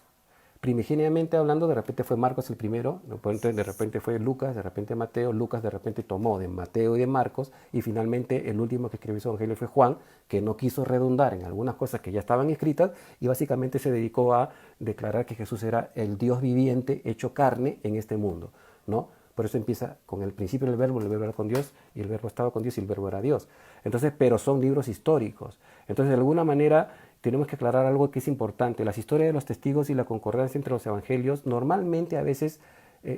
Primigeniamente hablando, de repente fue Marcos el primero, de repente fue Lucas, de repente Mateo, Lucas de repente tomó de Mateo y de Marcos, y finalmente el último que escribió su evangelio fue Juan, que no quiso redundar en algunas cosas que ya estaban escritas y básicamente se dedicó a declarar que Jesús era el Dios viviente hecho carne en este mundo, ¿no? Por eso empieza con el principio del verbo, el verbo era con Dios, y el verbo estaba con Dios, y el verbo era Dios. Entonces, pero son libros históricos. Entonces, de alguna manera, tenemos que aclarar algo que es importante. Las historias de los testigos y la concordancia entre los evangelios normalmente a veces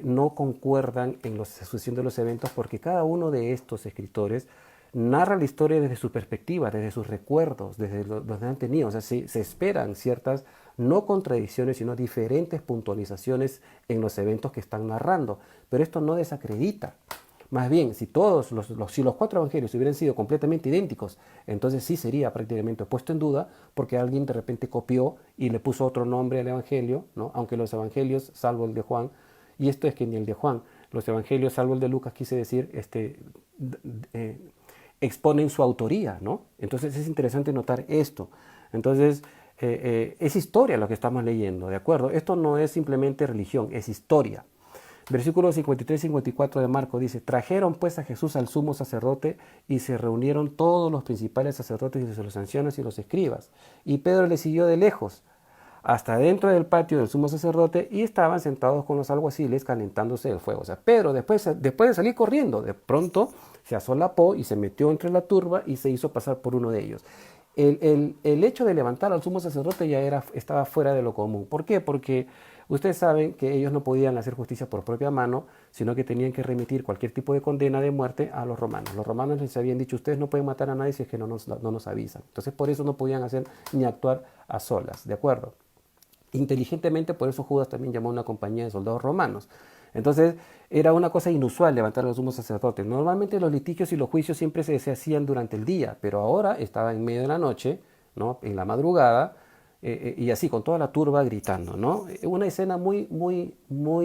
no concuerdan en la sucesión de los eventos, porque cada uno de estos escritores narra la historia desde su perspectiva, desde sus recuerdos, desde donde han tenido. O sea, se esperan ciertas, no contradicciones, sino diferentes puntualizaciones en los eventos que están narrando. Pero esto no desacredita. Más bien, si si los cuatro evangelios hubieran sido completamente idénticos, entonces sí sería prácticamente puesto en duda, porque alguien de repente copió y le puso otro nombre al evangelio, ¿no? Aunque los evangelios, salvo el de Juan, y esto es que ni el de Juan, los evangelios, salvo el de Lucas, quise decir, exponen su autoría, ¿no? Entonces es interesante notar esto. Entonces, es historia lo que estamos leyendo, ¿de acuerdo? Esto no es simplemente religión, es historia. Versículo 53-54 de Marcos dice: trajeron pues a Jesús al sumo sacerdote y se reunieron todos los principales sacerdotes y los ancianos y los escribas. Y Pedro le siguió de lejos hasta dentro del patio del sumo sacerdote y estaban sentados con los alguaciles calentándose el fuego. O sea, Pedro después de salir corriendo, de pronto se asolapó y se metió entre la turba y se hizo pasar por uno de ellos. El hecho de levantar al sumo sacerdote ya estaba fuera de lo común. ¿Por qué? Porque ustedes saben que ellos no podían hacer justicia por propia mano, sino que tenían que remitir cualquier tipo de condena de muerte a los romanos. Los romanos les habían dicho: ustedes no pueden matar a nadie si es que no nos avisan. Entonces por eso no podían hacer ni actuar a solas, ¿de acuerdo? Inteligentemente, por eso Judas también llamó a una compañía de soldados romanos. Entonces era una cosa inusual levantar a los sumos sacerdotes. Normalmente los litigios y los juicios siempre se hacían durante el día, pero ahora estaba en medio de la noche, ¿no? En la madrugada, y así con toda la turba gritando, ¿no? Una escena muy,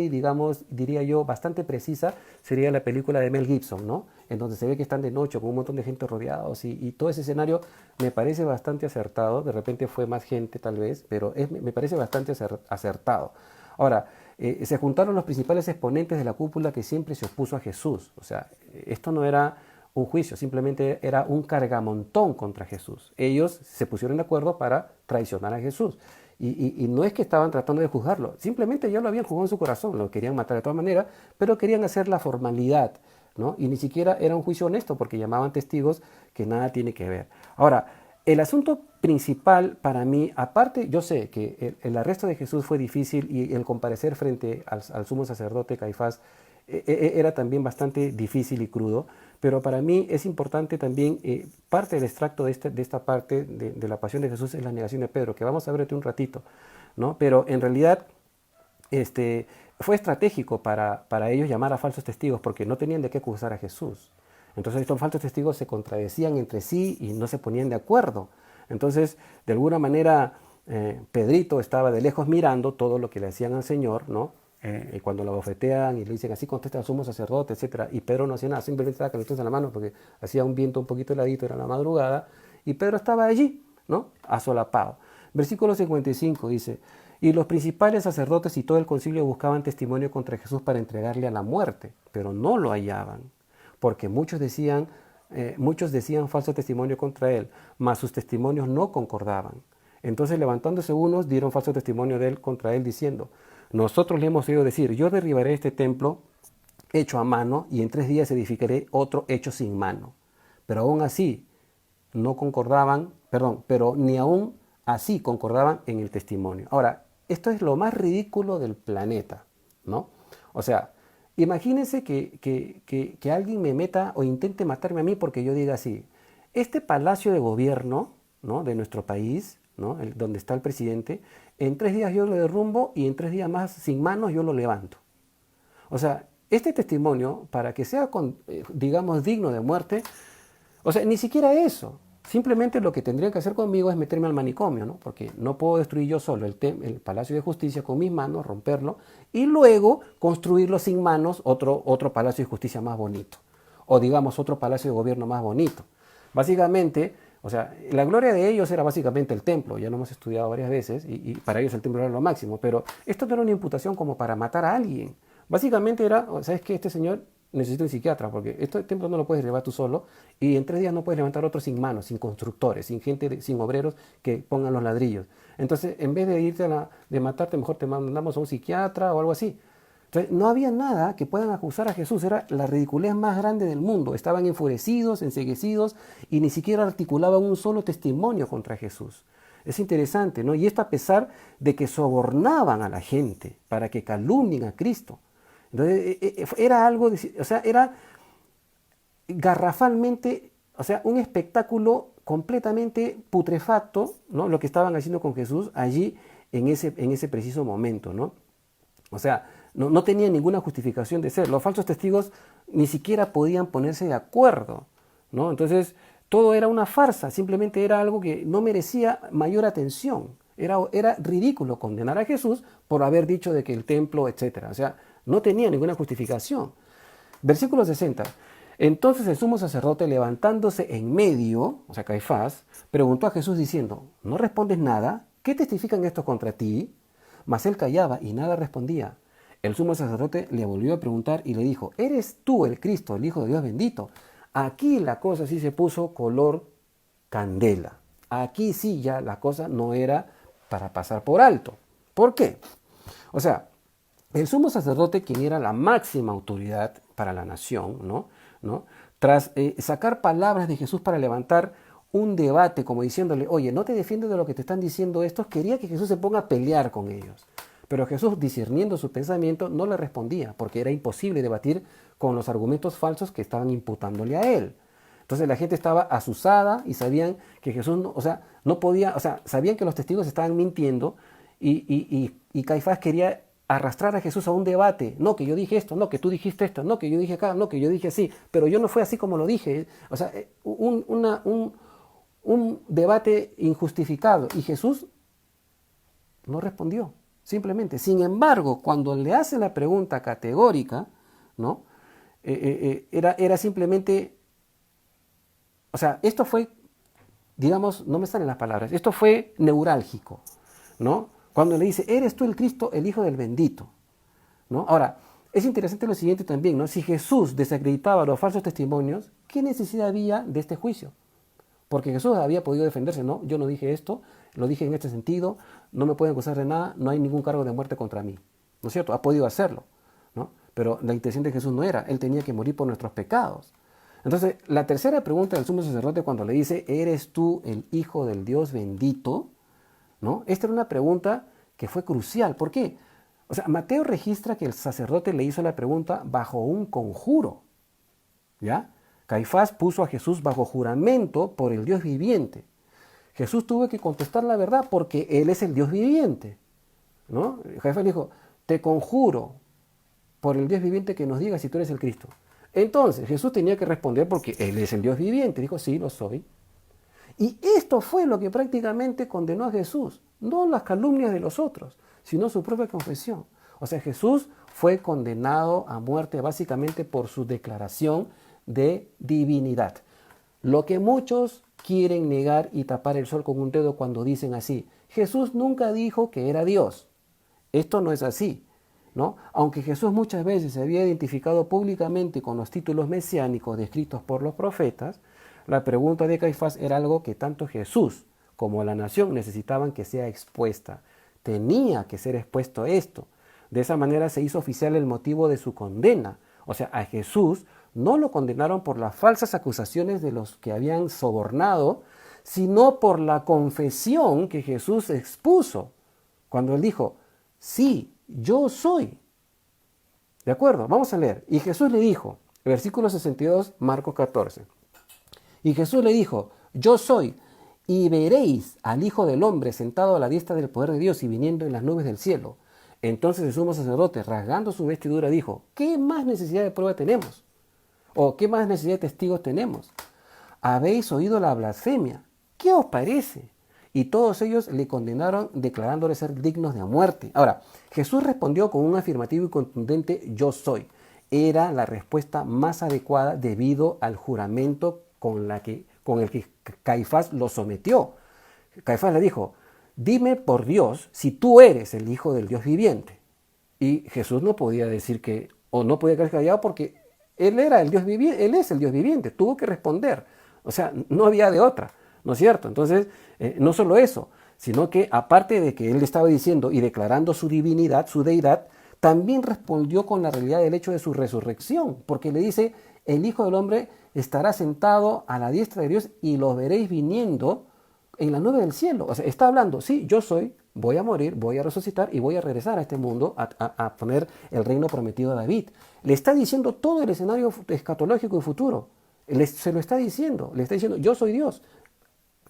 digamos, diría yo, bastante precisa sería la película de Mel Gibson, ¿no? En donde se ve que están de noche con un montón de gente rodeados y todo ese escenario me parece bastante acertado. De repente fue más gente tal vez, pero me parece bastante acertado. Ahora, se juntaron los principales exponentes de la cúpula que siempre se opuso a Jesús. O sea, esto no era un juicio, simplemente era un cargamontón contra Jesús. Ellos se pusieron de acuerdo para traicionar a Jesús. Y no es que estaban tratando de juzgarlo, simplemente ya lo habían juzgado en su corazón, lo querían matar de todas maneras, pero querían hacer la formalidad, ¿no? Y ni siquiera era un juicio honesto porque llamaban testigos que nada tiene que ver. Ahora, el asunto principal para mí, aparte, yo sé que el arresto de Jesús fue difícil y el comparecer frente al sumo sacerdote Caifás era también bastante difícil y crudo, pero para mí es importante también, parte del extracto de esta parte de la pasión de Jesús es la negación de Pedro, que vamos a ver un ratito, ¿no? Pero en realidad fue estratégico para ellos llamar a falsos testigos porque no tenían de qué acusar a Jesús. Entonces estos falsos testigos se contradecían entre sí y no se ponían de acuerdo. Entonces, de alguna manera, Pedrito estaba de lejos mirando todo lo que le hacían al Señor, ¿no? Y cuando lo bofetean y le dicen: así contesta al sumo sacerdote, etc. Y Pedro no hacía nada, simplemente estaba calentándose la mano porque hacía un viento un poquito heladito, era la madrugada, y Pedro estaba allí, ¿no? Asolapado. Versículo 55 dice: y los principales sacerdotes y todo el concilio buscaban testimonio contra Jesús para entregarle a la muerte, pero no lo hallaban, porque muchos decían falso testimonio contra él, mas sus testimonios no concordaban. Entonces, levantándose unos, dieron falso testimonio de él contra él, diciendo: nosotros le hemos oído decir: yo derribaré este templo hecho a mano y en 3 días edificaré otro hecho sin mano. Pero aún así no concordaban, pero ni aún así concordaban en el testimonio. Ahora, esto es lo más ridículo del planeta, ¿no? O sea, imagínense que alguien me meta o intente matarme a mí porque yo diga así: este palacio de gobierno, ¿no?, de nuestro país, ¿no?, donde está el presidente, en 3 días yo lo derrumbo y en 3 días más sin manos yo lo levanto. O sea, este testimonio, para que sea, digamos, digno de muerte, o sea, ni siquiera eso. Simplemente lo que tendrían que hacer conmigo es meterme al manicomio, ¿no? Porque no puedo destruir yo solo el Palacio de Justicia con mis manos, romperlo, y luego construirlo sin manos, otro Palacio de Justicia más bonito. O digamos, otro Palacio de Gobierno más bonito. Básicamente, o sea, la gloria de ellos era básicamente el templo, ya lo hemos estudiado varias veces, y para ellos el templo era lo máximo, pero esto no era una imputación como para matar a alguien. Básicamente era, ¿sabes qué? Este señor necesita un psiquiatra, porque este templo no lo puedes llevar tú solo, y en 3 días no puedes levantar otro sin manos, sin constructores, sin gente, sin obreros que pongan los ladrillos. Entonces, en vez de irte de matarte, mejor te mandamos a un psiquiatra o algo así. Entonces, no había nada que puedan acusar a Jesús, era la ridiculez más grande del mundo. Estaban enfurecidos, enceguecidos, y ni siquiera articulaban un solo testimonio contra Jesús. Es interesante, ¿no? Y esto a pesar de que sobornaban a la gente para que calumnien a Cristo. Entonces, era algo, o sea, era garrafalmente, o sea, un espectáculo completamente putrefacto, ¿no? Lo que estaban haciendo con Jesús allí en ese preciso momento, ¿no? O sea, no tenían ninguna justificación de ser. Los falsos testigos ni siquiera podían ponerse de acuerdo, ¿no? Entonces, todo era una farsa, simplemente era algo que no merecía mayor atención. Era ridículo condenar a Jesús por haber dicho de que el templo, etcétera. O sea, no tenía ninguna justificación. Versículo 60. Entonces el sumo sacerdote, levantándose en medio, o sea, Caifás, preguntó a Jesús diciendo, ¿no respondes nada? ¿Qué testifican estos contra ti? Mas él callaba y nada respondía. El sumo sacerdote le volvió a preguntar y le dijo, ¿eres tú el Cristo, el Hijo de Dios bendito? Aquí la cosa sí se puso color candela. Aquí sí ya la cosa no era para pasar por alto. ¿Por qué? O sea, el sumo sacerdote, quien era la máxima autoridad para la nación, ¿no? Tras sacar palabras de Jesús para levantar un debate, como diciéndole, oye, no te defiendes de lo que te están diciendo estos, quería que Jesús se ponga a pelear con ellos. Pero Jesús, discerniendo su pensamiento, no le respondía, porque era imposible debatir con los argumentos falsos que estaban imputándole a él. Entonces la gente estaba asusada y sabían que Jesús, no podía, sabían que los testigos estaban mintiendo y Caifás quería arrastrar a Jesús a un debate. No, que yo dije esto, no, que tú dijiste esto, no, que yo dije acá, no, que yo dije así, pero yo no fue así como lo dije. O sea, un debate injustificado. Y Jesús no respondió, simplemente. Sin embargo, cuando le hace la pregunta categórica, ¿no? Era simplemente, o sea, esto fue, digamos, no me salen las palabras, esto fue neurálgico, ¿no? Cuando le dice, ¿eres tú el Cristo, el Hijo del bendito? ¿No? Ahora, es interesante lo siguiente también, ¿no? Si Jesús desacreditaba los falsos testimonios, ¿qué necesidad había de este juicio? Porque Jesús había podido defenderse, ¿no? Yo no dije esto, lo dije en este sentido, no me pueden acusar de nada, no hay ningún cargo de muerte contra mí. ¿No es cierto? Ha podido hacerlo, ¿no? Pero la intención de Jesús no era, Él tenía que morir por nuestros pecados. Entonces, la tercera pregunta del sumo sacerdote cuando le dice, ¿eres tú el Hijo del Dios bendito? ¿No? Esta era una pregunta que fue crucial. ¿Por qué? O sea, Mateo registra que el sacerdote le hizo la pregunta bajo un conjuro. ¿Ya? Caifás puso a Jesús bajo juramento por el Dios viviente. Jesús tuvo que contestar la verdad porque Él es el Dios viviente, ¿no? Caifás dijo, te conjuro por el Dios viviente que nos digas si tú eres el Cristo. Entonces Jesús tenía que responder porque Él es el Dios viviente. Dijo, sí, lo soy. Y esto fue lo que prácticamente condenó a Jesús, no las calumnias de los otros, sino su propia confesión. O sea, Jesús fue condenado a muerte básicamente por su declaración de divinidad. Lo que muchos quieren negar y tapar el sol con un dedo cuando dicen así, Jesús nunca dijo que era Dios. Esto no es así, ¿no? Aunque Jesús muchas veces se había identificado públicamente con los títulos mesiánicos descritos por los profetas, la pregunta de Caifás era algo que tanto Jesús como la nación necesitaban que sea expuesta. Tenía que ser expuesto esto. De esa manera se hizo oficial el motivo de su condena. O sea, a Jesús no lo condenaron por las falsas acusaciones de los que habían sobornado, sino por la confesión que Jesús expuso. Cuando él dijo, sí, yo soy. ¿De acuerdo? Vamos a leer. Y Jesús le dijo, versículo 62, Marcos 14. Y Jesús le dijo, yo soy, y veréis al Hijo del Hombre sentado a la diestra del poder de Dios y viniendo en las nubes del cielo. Entonces el sumo sacerdote, rasgando su vestidura, dijo, ¿qué más necesidad de prueba tenemos? ¿O qué más necesidad de testigos tenemos? habéis oído la blasfemia. ¿Qué os parece? Y todos ellos le condenaron declarándole ser dignos de muerte. Ahora, Jesús respondió con un afirmativo y contundente yo soy. Era la respuesta más adecuada debido al juramento con el que Caifás lo sometió. Caifás le dijo, dime por Dios si tú eres el Hijo del Dios viviente. Y Jesús no podía decir que, o no podía quedarse callado porque él era el Dios viviente, él es el Dios viviente, tuvo que responder. O sea, no había de otra, ¿no es cierto? Entonces, no solo eso, sino que aparte de que él estaba diciendo y declarando su divinidad, su deidad, también respondió con la realidad del hecho de su resurrección, porque le dice, el Hijo del Hombre estará sentado a la diestra de Dios y lo veréis viniendo en la nube del cielo. O sea, está hablando, sí, yo soy, voy a morir, voy a resucitar y voy a regresar a este mundo a poner el reino prometido a David. Le está diciendo todo el escenario escatológico y futuro. Se lo está diciendo, le está diciendo, yo soy Dios.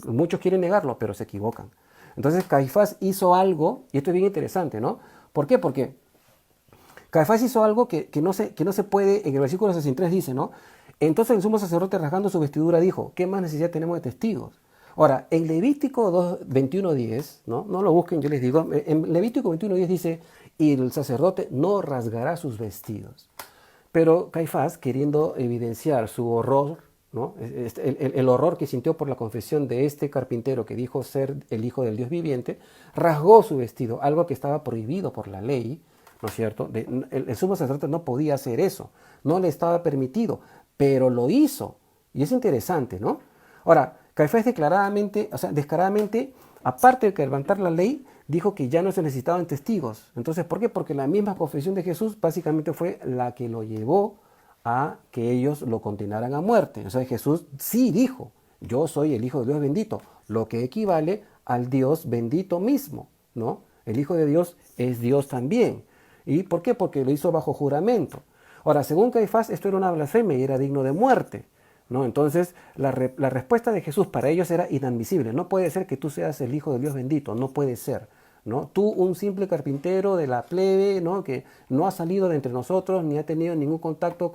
Muchos quieren negarlo, pero se equivocan. Entonces Caifás hizo algo, y esto es bien interesante, ¿no? ¿Por qué? Porque Caifás hizo algo que no se puede, en el versículo 63 dice, ¿no? Entonces el sumo sacerdote rasgando su vestidura dijo, ¿qué más necesidad tenemos de testigos? Ahora, en Levítico 21:10, ¿no? No lo busquen, yo les digo, en Levítico 21:10 dice, y el sacerdote no rasgará sus vestidos. Pero Caifás, queriendo evidenciar su horror, ¿no? El horror que sintió por la confesión de este carpintero que dijo ser el Hijo del Dios viviente, rasgó su vestido, algo que estaba prohibido por la ley, ¿no es cierto? El sumo sacerdote no podía hacer eso, no le estaba permitido, pero lo hizo. Y es interesante, ¿no? Ahora, Caifás descaradamente, aparte de quebrantar la ley, dijo que ya no se necesitaban testigos. Entonces, ¿por qué? Porque la misma confesión de Jesús básicamente fue la que lo llevó a que ellos lo condenaran a muerte. O sea, Jesús sí dijo, yo soy el Hijo de Dios bendito, lo que equivale al Dios bendito mismo, ¿no? El Hijo de Dios es Dios también. ¿Y por qué? Porque lo hizo bajo juramento. Ahora, según Caifás, esto era una blasfemia y era digno de muerte, ¿no? Entonces, la respuesta de Jesús para ellos era inadmisible. No puede ser que tú seas el Hijo del Dios bendito, no puede ser, ¿no? Tú, un simple carpintero de la plebe, ¿no? Que no ha salido de entre nosotros, ni ha tenido ningún contacto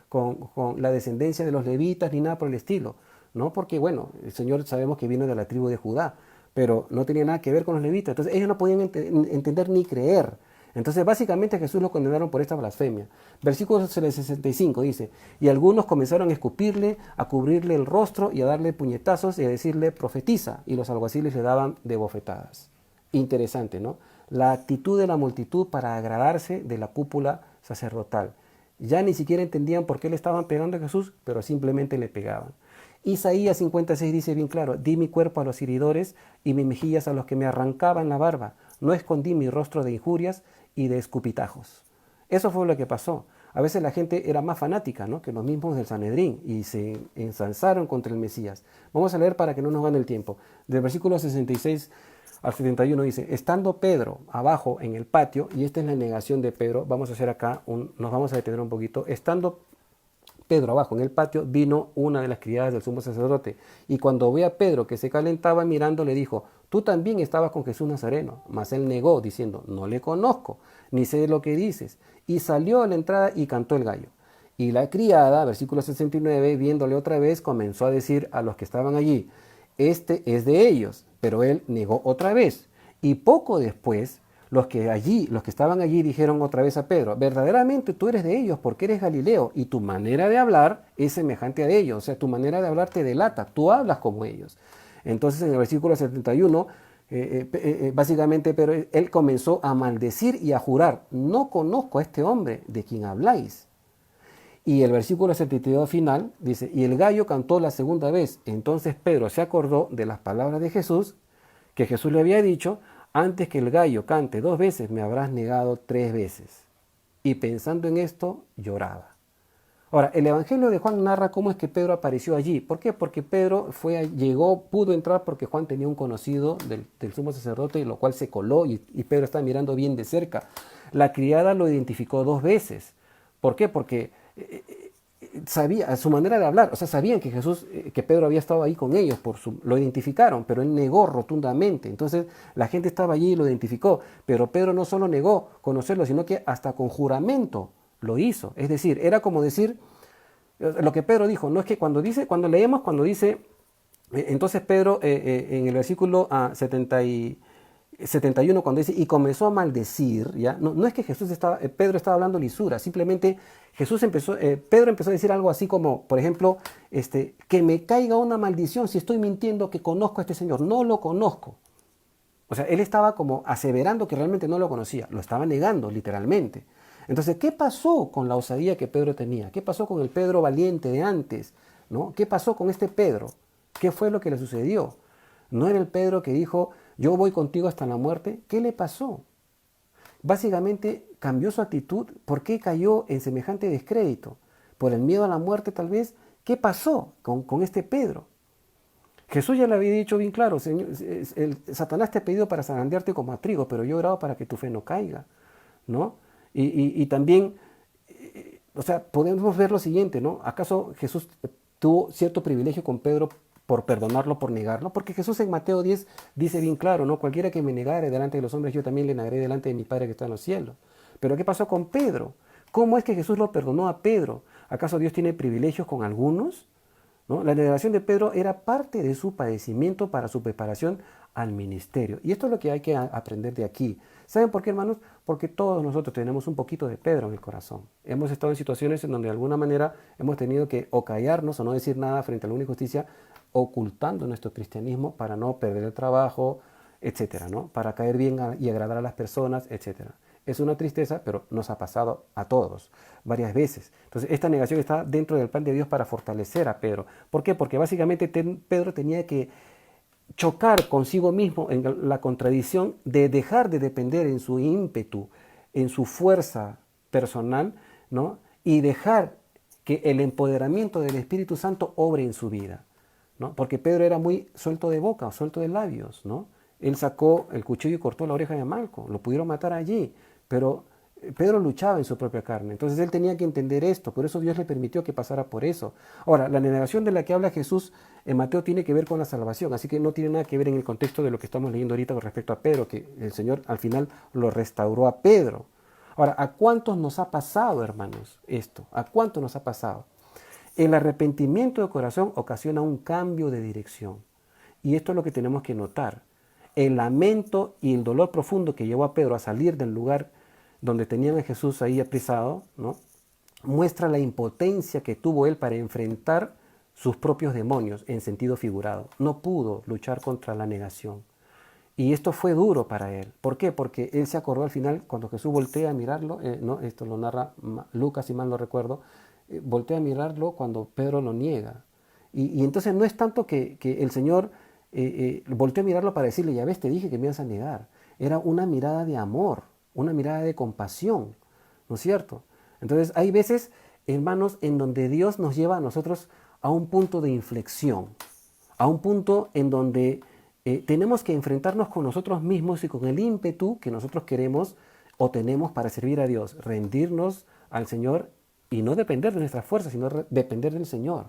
con la descendencia de los levitas, ni nada por el estilo, ¿no? Porque, bueno, el Señor sabemos que vino de la tribu de Judá, pero no tenía nada que ver con los levitas. Entonces, ellos no podían entender ni creer. Entonces, básicamente, a Jesús lo condenaron por esta blasfemia. Versículo 65 dice, y algunos comenzaron a escupirle, a cubrirle el rostro y a darle puñetazos y a decirle profetiza, y los alguaciles le daban de bofetadas. Interesante, ¿no? La actitud de la multitud para agradarse de la cúpula sacerdotal. Ya ni siquiera entendían por qué le estaban pegando a Jesús, pero simplemente le pegaban. Isaías 56 dice bien claro, di mi cuerpo a los heridores y mis mejillas a los que me arrancaban la barba. No escondí mi rostro de injurias y de escupitajos. Eso fue lo que pasó. A veces la gente era más fanática, ¿no?, que los mismos del Sanedrín y se ensalzaron contra el Mesías. Vamos a leer para que no nos gane el tiempo. Del versículo 66 al 71 dice, estando Pedro abajo en el patio, y esta es la negación de Pedro, vamos a hacer acá, nos vamos a detener un poquito, estando Pedro abajo en el patio, vino una de las criadas del sumo sacerdote, y cuando ve a Pedro que se calentaba mirando, le dijo, tú también estabas con Jesús Nazareno, mas él negó, diciendo, no le conozco, ni sé lo que dices, y salió a la entrada y cantó el gallo. Y la criada, versículo 69, viéndole otra vez, comenzó a decir a los que estaban allí, este es de ellos, pero él negó otra vez. Y poco después, los que estaban allí dijeron otra vez a Pedro, verdaderamente tú eres de ellos porque eres Galileo y tu manera de hablar es semejante a ellos, o sea, tu manera de hablar te delata, tú hablas como ellos. Entonces en el versículo 71, básicamente Pedro, él comenzó a maldecir y a jurar, no conozco a este hombre de quien habláis. Y el versículo 72 final dice, y el gallo cantó la segunda vez. Entonces Pedro se acordó de las palabras de Jesús, que Jesús le había dicho, antes que el gallo cante 2 veces, me habrás negado 3 veces. Y pensando en esto, lloraba. Ahora, el Evangelio de Juan narra cómo es que Pedro apareció allí. ¿Por qué? Porque Pedro pudo entrar porque Juan tenía un conocido del sumo sacerdote, y lo cual se coló y Pedro estaba mirando bien de cerca. La criada lo identificó 2 veces. ¿Por qué? Porque sabía su manera de hablar, o sea, sabían que que Pedro había estado ahí con ellos, lo identificaron, pero él negó rotundamente. Entonces la gente estaba allí y lo identificó, pero Pedro no solo negó conocerlo, sino que hasta con juramento lo hizo. Es decir, era como decir, Lo que Pedro dijo, no es que cuando leemos, cuando dice, entonces Pedro en el versículo 71, cuando dice, y comenzó a maldecir, ¿ya? No, no es que Pedro estaba hablando lisura, simplemente Pedro empezó a decir algo así como, por ejemplo, que me caiga una maldición si estoy mintiendo que conozco a este Señor. No lo conozco. O sea, él estaba como aseverando que realmente no lo conocía, lo estaba negando literalmente. Entonces, ¿qué pasó con la osadía que Pedro tenía? ¿Qué pasó con el Pedro valiente de antes? ¿No? ¿Qué pasó con este Pedro? ¿Qué fue lo que le sucedió? ¿No era el Pedro que dijo, yo voy contigo hasta la muerte? ¿Qué le pasó? Básicamente cambió su actitud. ¿Por qué cayó en semejante descrédito? ¿Por el miedo a la muerte tal vez? ¿Qué pasó con este Pedro? Jesús ya le había dicho bien claro, Señor, Satanás te ha pedido para zarandearte como a trigo, pero yo he orado para que tu fe no caiga, ¿no? Y también, o sea, podemos ver lo siguiente, ¿no? ¿Acaso Jesús tuvo cierto privilegio con Pedro por perdonarlo, por negarlo? Porque Jesús en Mateo 10 dice bien claro, ¿no? Cualquiera que me negare delante de los hombres, yo también le negaré delante de mi Padre que está en los cielos. Pero ¿qué pasó con Pedro? ¿Cómo es que Jesús lo perdonó a Pedro? ¿Acaso Dios tiene privilegios con algunos? ¿No? La negación de Pedro era parte de su padecimiento para su preparación al ministerio. Y esto es lo que hay que aprender de aquí. ¿Saben por qué, hermanos? Porque todos nosotros tenemos un poquito de Pedro en el corazón. Hemos estado en situaciones en donde de alguna manera hemos tenido que o callarnos o no decir nada frente a la injusticia, ocultando nuestro cristianismo para no perder el trabajo, etcétera, ¿no? Para caer bien y agradar a las personas, etcétera. Es una tristeza, pero nos ha pasado a todos varias veces. Entonces, esta negación está dentro del plan de Dios para fortalecer a Pedro. ¿Por qué? Porque básicamente Pedro tenía que chocar consigo mismo en la contradicción de dejar de depender en su ímpetu, en su fuerza personal, ¿no? Y dejar que el empoderamiento del Espíritu Santo obre en su vida, ¿no? Porque Pedro era muy suelto de boca, suelto de labios, ¿no? Él sacó el cuchillo y cortó la oreja de Malco, lo pudieron matar allí, pero Pedro luchaba en su propia carne, entonces él tenía que entender esto, por eso Dios le permitió que pasara por eso. Ahora, la negación de la que habla Jesús en Mateo tiene que ver con la salvación, así que no tiene nada que ver en el contexto de lo que estamos leyendo ahorita con respecto a Pedro, que el Señor al final lo restauró a Pedro. Ahora, ¿a cuántos nos ha pasado, hermanos, esto? ¿A cuántos nos ha pasado? El arrepentimiento de corazón ocasiona un cambio de dirección. Y esto es lo que tenemos que notar. El lamento y el dolor profundo que llevó a Pedro a salir del lugar donde tenían a Jesús ahí apresado, ¿no? Muestra la impotencia que tuvo él para enfrentar sus propios demonios en sentido figurado. No pudo luchar contra la negación. Y esto fue duro para él. ¿Por qué? Porque él se acordó al final, cuando Jesús voltea a mirarlo, ¿no? Esto lo narra Lucas, si mal no recuerdo, voltea a mirarlo cuando Pedro lo niega. Y entonces no es tanto que el Señor volteó a mirarlo para decirle, ya ves, te dije que me ibas a negar. Era una mirada de amor, una mirada de compasión, ¿no es cierto? Entonces hay veces, hermanos, en donde Dios nos lleva a nosotros a un punto de inflexión, a un punto en donde tenemos que enfrentarnos con nosotros mismos y con el ímpetu que nosotros queremos o tenemos para servir a Dios, rendirnos al Señor y no depender de nuestras fuerzas, sino depender del Señor,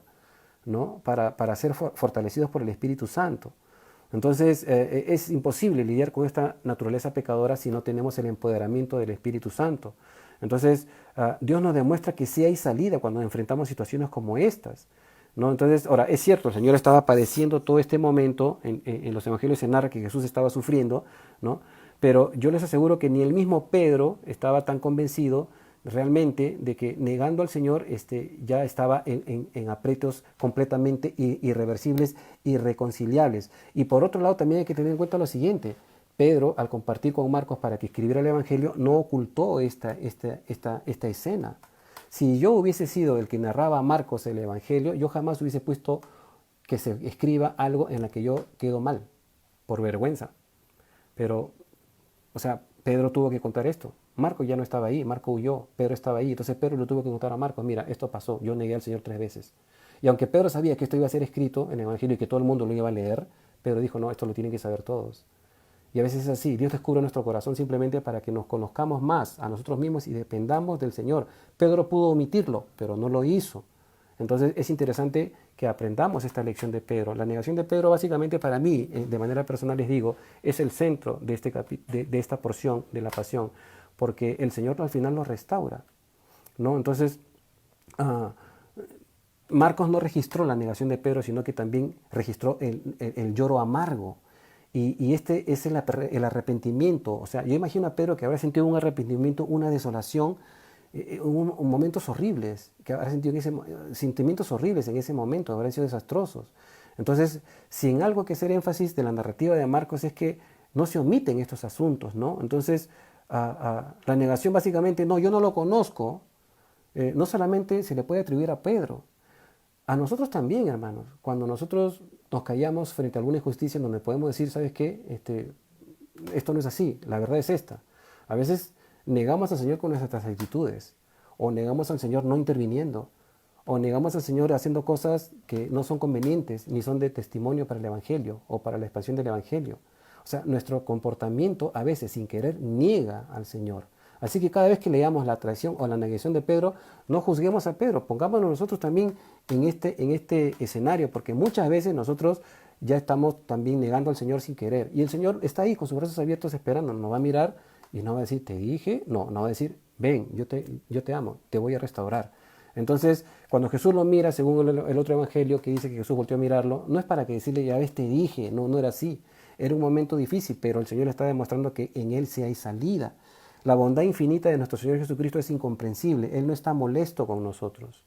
¿no? Para ser fortalecidos por el Espíritu Santo. Entonces es imposible lidiar con esta naturaleza pecadora si no tenemos el empoderamiento del Espíritu Santo. Entonces Dios nos demuestra que sí hay salida cuando enfrentamos situaciones como estas, ¿no? Entonces, ahora, es cierto, el Señor estaba padeciendo todo este momento, en los evangelios se narra que Jesús estaba sufriendo, ¿no? Pero yo les aseguro que ni el mismo Pedro estaba tan convencido realmente de que negando al Señor ya estaba en aprietos completamente irreversibles, irreconciliables. Y por otro lado también hay que tener en cuenta lo siguiente: Pedro, al compartir con Marcos para que escribiera el Evangelio, no ocultó esta escena. Si yo hubiese sido el que narraba a Marcos el Evangelio, yo jamás hubiese puesto que se escriba algo en la que yo quedo mal, por vergüenza. Pero, o sea, Pedro tuvo que contar esto. Marcos ya no estaba ahí, Marcos huyó, Pedro estaba ahí. Entonces Pedro le tuvo que contar a Marcos, mira, esto pasó, yo negué al Señor 3 veces. Y aunque Pedro sabía que esto iba a ser escrito en el Evangelio y que todo el mundo lo iba a leer, Pedro dijo, no, esto lo tienen que saber todos. Y a veces es así, Dios descubre nuestro corazón simplemente para que nos conozcamos más a nosotros mismos y dependamos del Señor. Pedro pudo omitirlo, pero no lo hizo. Entonces es interesante que aprendamos esta lección de Pedro. La negación de Pedro básicamente para mí, de manera personal les digo, es el centro de esta porción de la pasión, porque el Señor al final lo restaura, ¿no? Entonces, Marcos no registró la negación de Pedro, sino que también registró el lloro amargo. Y este es el arrepentimiento. O sea, yo imagino a Pedro que habrá sentido un arrepentimiento, una desolación, momentos horribles, que habrá sentido sentimientos horribles en ese momento, habrán sido desastrosos. Entonces, si en algo que hacer énfasis de la narrativa de Marcos es que no se omiten estos asuntos, ¿no? Entonces, la negación básicamente, no, yo no lo conozco, no solamente se le puede atribuir a Pedro, a nosotros también, hermanos. Cuando nosotros nos callamos frente a alguna injusticia en donde podemos decir, ¿sabes qué? Esto no es así, la verdad es esta. A veces negamos al Señor con nuestras actitudes, o negamos al Señor no interviniendo, o negamos al Señor haciendo cosas que no son convenientes, ni son de testimonio para el Evangelio, o para la expansión del Evangelio. O sea, nuestro comportamiento a veces sin querer niega al Señor. Así que cada vez que leamos la traición o la negación de Pedro, no juzguemos a Pedro, pongámonos nosotros también en este escenario, porque muchas veces nosotros ya estamos también negando al Señor sin querer. Y el Señor está ahí con sus brazos abiertos esperando, nos va a mirar y no va a decir, te dije, no va a decir, ven, yo te amo, te voy a restaurar. Entonces, cuando Jesús lo mira, según el otro evangelio que dice que Jesús volteó a mirarlo, no es para que decirle, ya ves, te dije, no era así. Era un momento difícil, pero el Señor está demostrando que en Él sí hay salida. La bondad infinita de nuestro Señor Jesucristo es incomprensible. Él no está molesto con nosotros.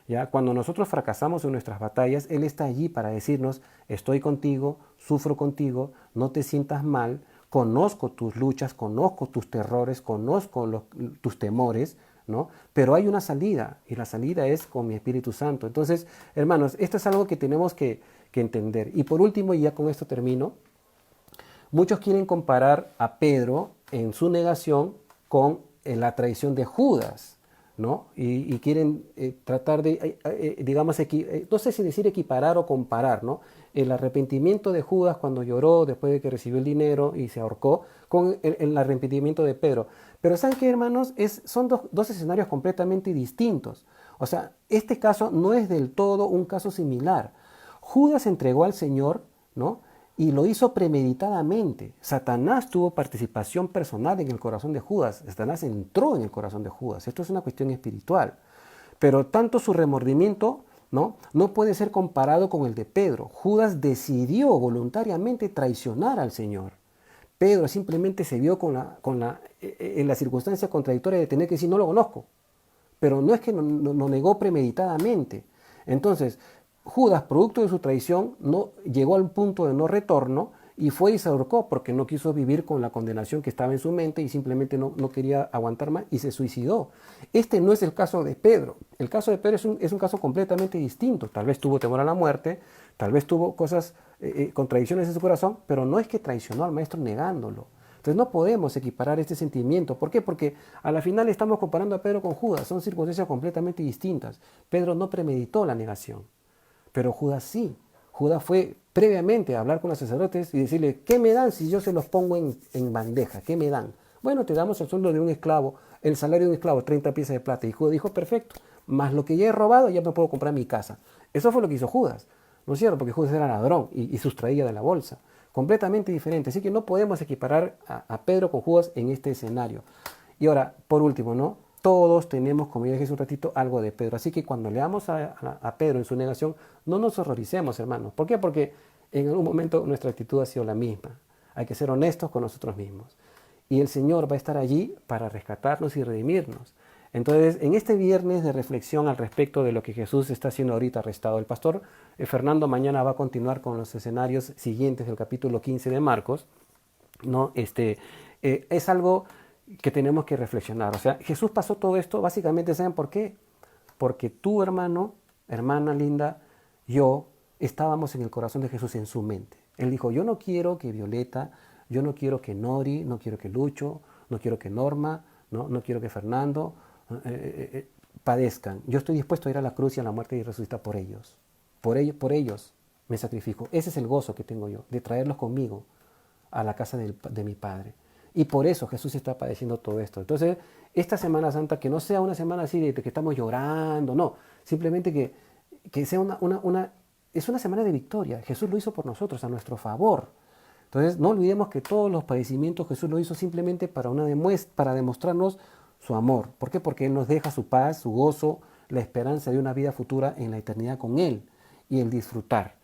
¿Ya? Cuando nosotros fracasamos en nuestras batallas, Él está allí para decirnos, estoy contigo, sufro contigo, no te sientas mal, conozco tus luchas, conozco tus terrores, conozco tus temores, ¿no? Pero hay una salida, y la salida es con mi Espíritu Santo. Entonces, hermanos, esto es algo que tenemos que entender. Y por último, y ya con esto termino, muchos quieren comparar a Pedro en su negación con la traición de Judas, ¿no? Y quieren tratar de, digamos, no sé si decir equiparar o comparar, ¿no? El arrepentimiento de Judas cuando lloró después de que recibió el dinero y se ahorcó, con el arrepentimiento de Pedro. Pero ¿saben qué, hermanos? Son dos escenarios completamente distintos. O sea, este caso no es del todo un caso similar. Judas entregó al Señor, ¿no? Y lo hizo premeditadamente. Satanás tuvo participación personal en el corazón de Judas. Satanás entró en el corazón de Judas. Esto es una cuestión espiritual. Pero tanto su remordimiento no puede ser comparado con el de Pedro. Judas decidió voluntariamente traicionar al Señor. Pedro simplemente se vio en la circunstancia contradictoria de tener que decir, no lo conozco. Pero no es que lo negó premeditadamente. Entonces, Judas, producto de su traición, no llegó al punto de no retorno y fue y se ahorcó porque no quiso vivir con la condenación que estaba en su mente y simplemente no quería aguantar más y se suicidó. Este no es el caso de Pedro. El caso de Pedro es un caso completamente distinto. Tal vez tuvo temor a la muerte, tal vez tuvo cosas, contradicciones en su corazón, pero no es que traicionó al maestro negándolo. Entonces no podemos equiparar este sentimiento. ¿Por qué? Porque a la final estamos comparando a Pedro con Judas. Son circunstancias completamente distintas. Pedro no premeditó la negación. Pero Judas sí. Judas fue previamente a hablar con los sacerdotes y decirle, ¿qué me dan si yo se los pongo en bandeja? ¿Qué me dan? Bueno, te damos el sueldo de un esclavo, el salario de un esclavo, 30 piezas de plata. Y Judas dijo, perfecto, más lo que ya he robado ya me puedo comprar mi casa. Eso fue lo que hizo Judas, ¿no es cierto? Porque Judas era ladrón y sustraía de la bolsa. Completamente diferente. Así que no podemos equiparar a Pedro con Judas en este escenario. Y ahora, por último, ¿no? Todos tenemos, como ya dije hace un ratito, algo de Pedro. Así que cuando leamos a Pedro en su negación, no nos horroricemos, hermanos. ¿Por qué? Porque en algún momento nuestra actitud ha sido la misma. Hay que ser honestos con nosotros mismos. Y el Señor va a estar allí para rescatarnos y redimirnos. Entonces, en este viernes de reflexión al respecto de lo que Jesús está haciendo ahorita arrestado, el pastor Fernando mañana va a continuar con los escenarios siguientes del capítulo 15 de Marcos, ¿no? Es algo que tenemos que reflexionar. O sea, Jesús pasó todo esto, básicamente, ¿saben por qué? Porque tú, hermano, hermana linda, yo, estábamos en el corazón de Jesús, en su mente. Él dijo, yo no quiero que Violeta, yo no quiero que Nori, no quiero que Lucho, no quiero que Norma, no quiero que Fernando padezcan. Yo estoy dispuesto a ir a la cruz y a la muerte y resucitar por ellos. Por ellos me sacrifico. Ese es el gozo que tengo yo, de traerlos conmigo a la casa de mi Padre. Y por eso Jesús está padeciendo todo esto. Entonces, esta Semana Santa, que no sea una semana así de que estamos llorando, no. Simplemente que sea es una semana de victoria. Jesús lo hizo por nosotros, a nuestro favor. Entonces, no olvidemos que todos los padecimientos Jesús lo hizo simplemente para demostrarnos su amor. ¿Por qué? Porque Él nos deja su paz, su gozo, la esperanza de una vida futura en la eternidad con Él y el disfrutar.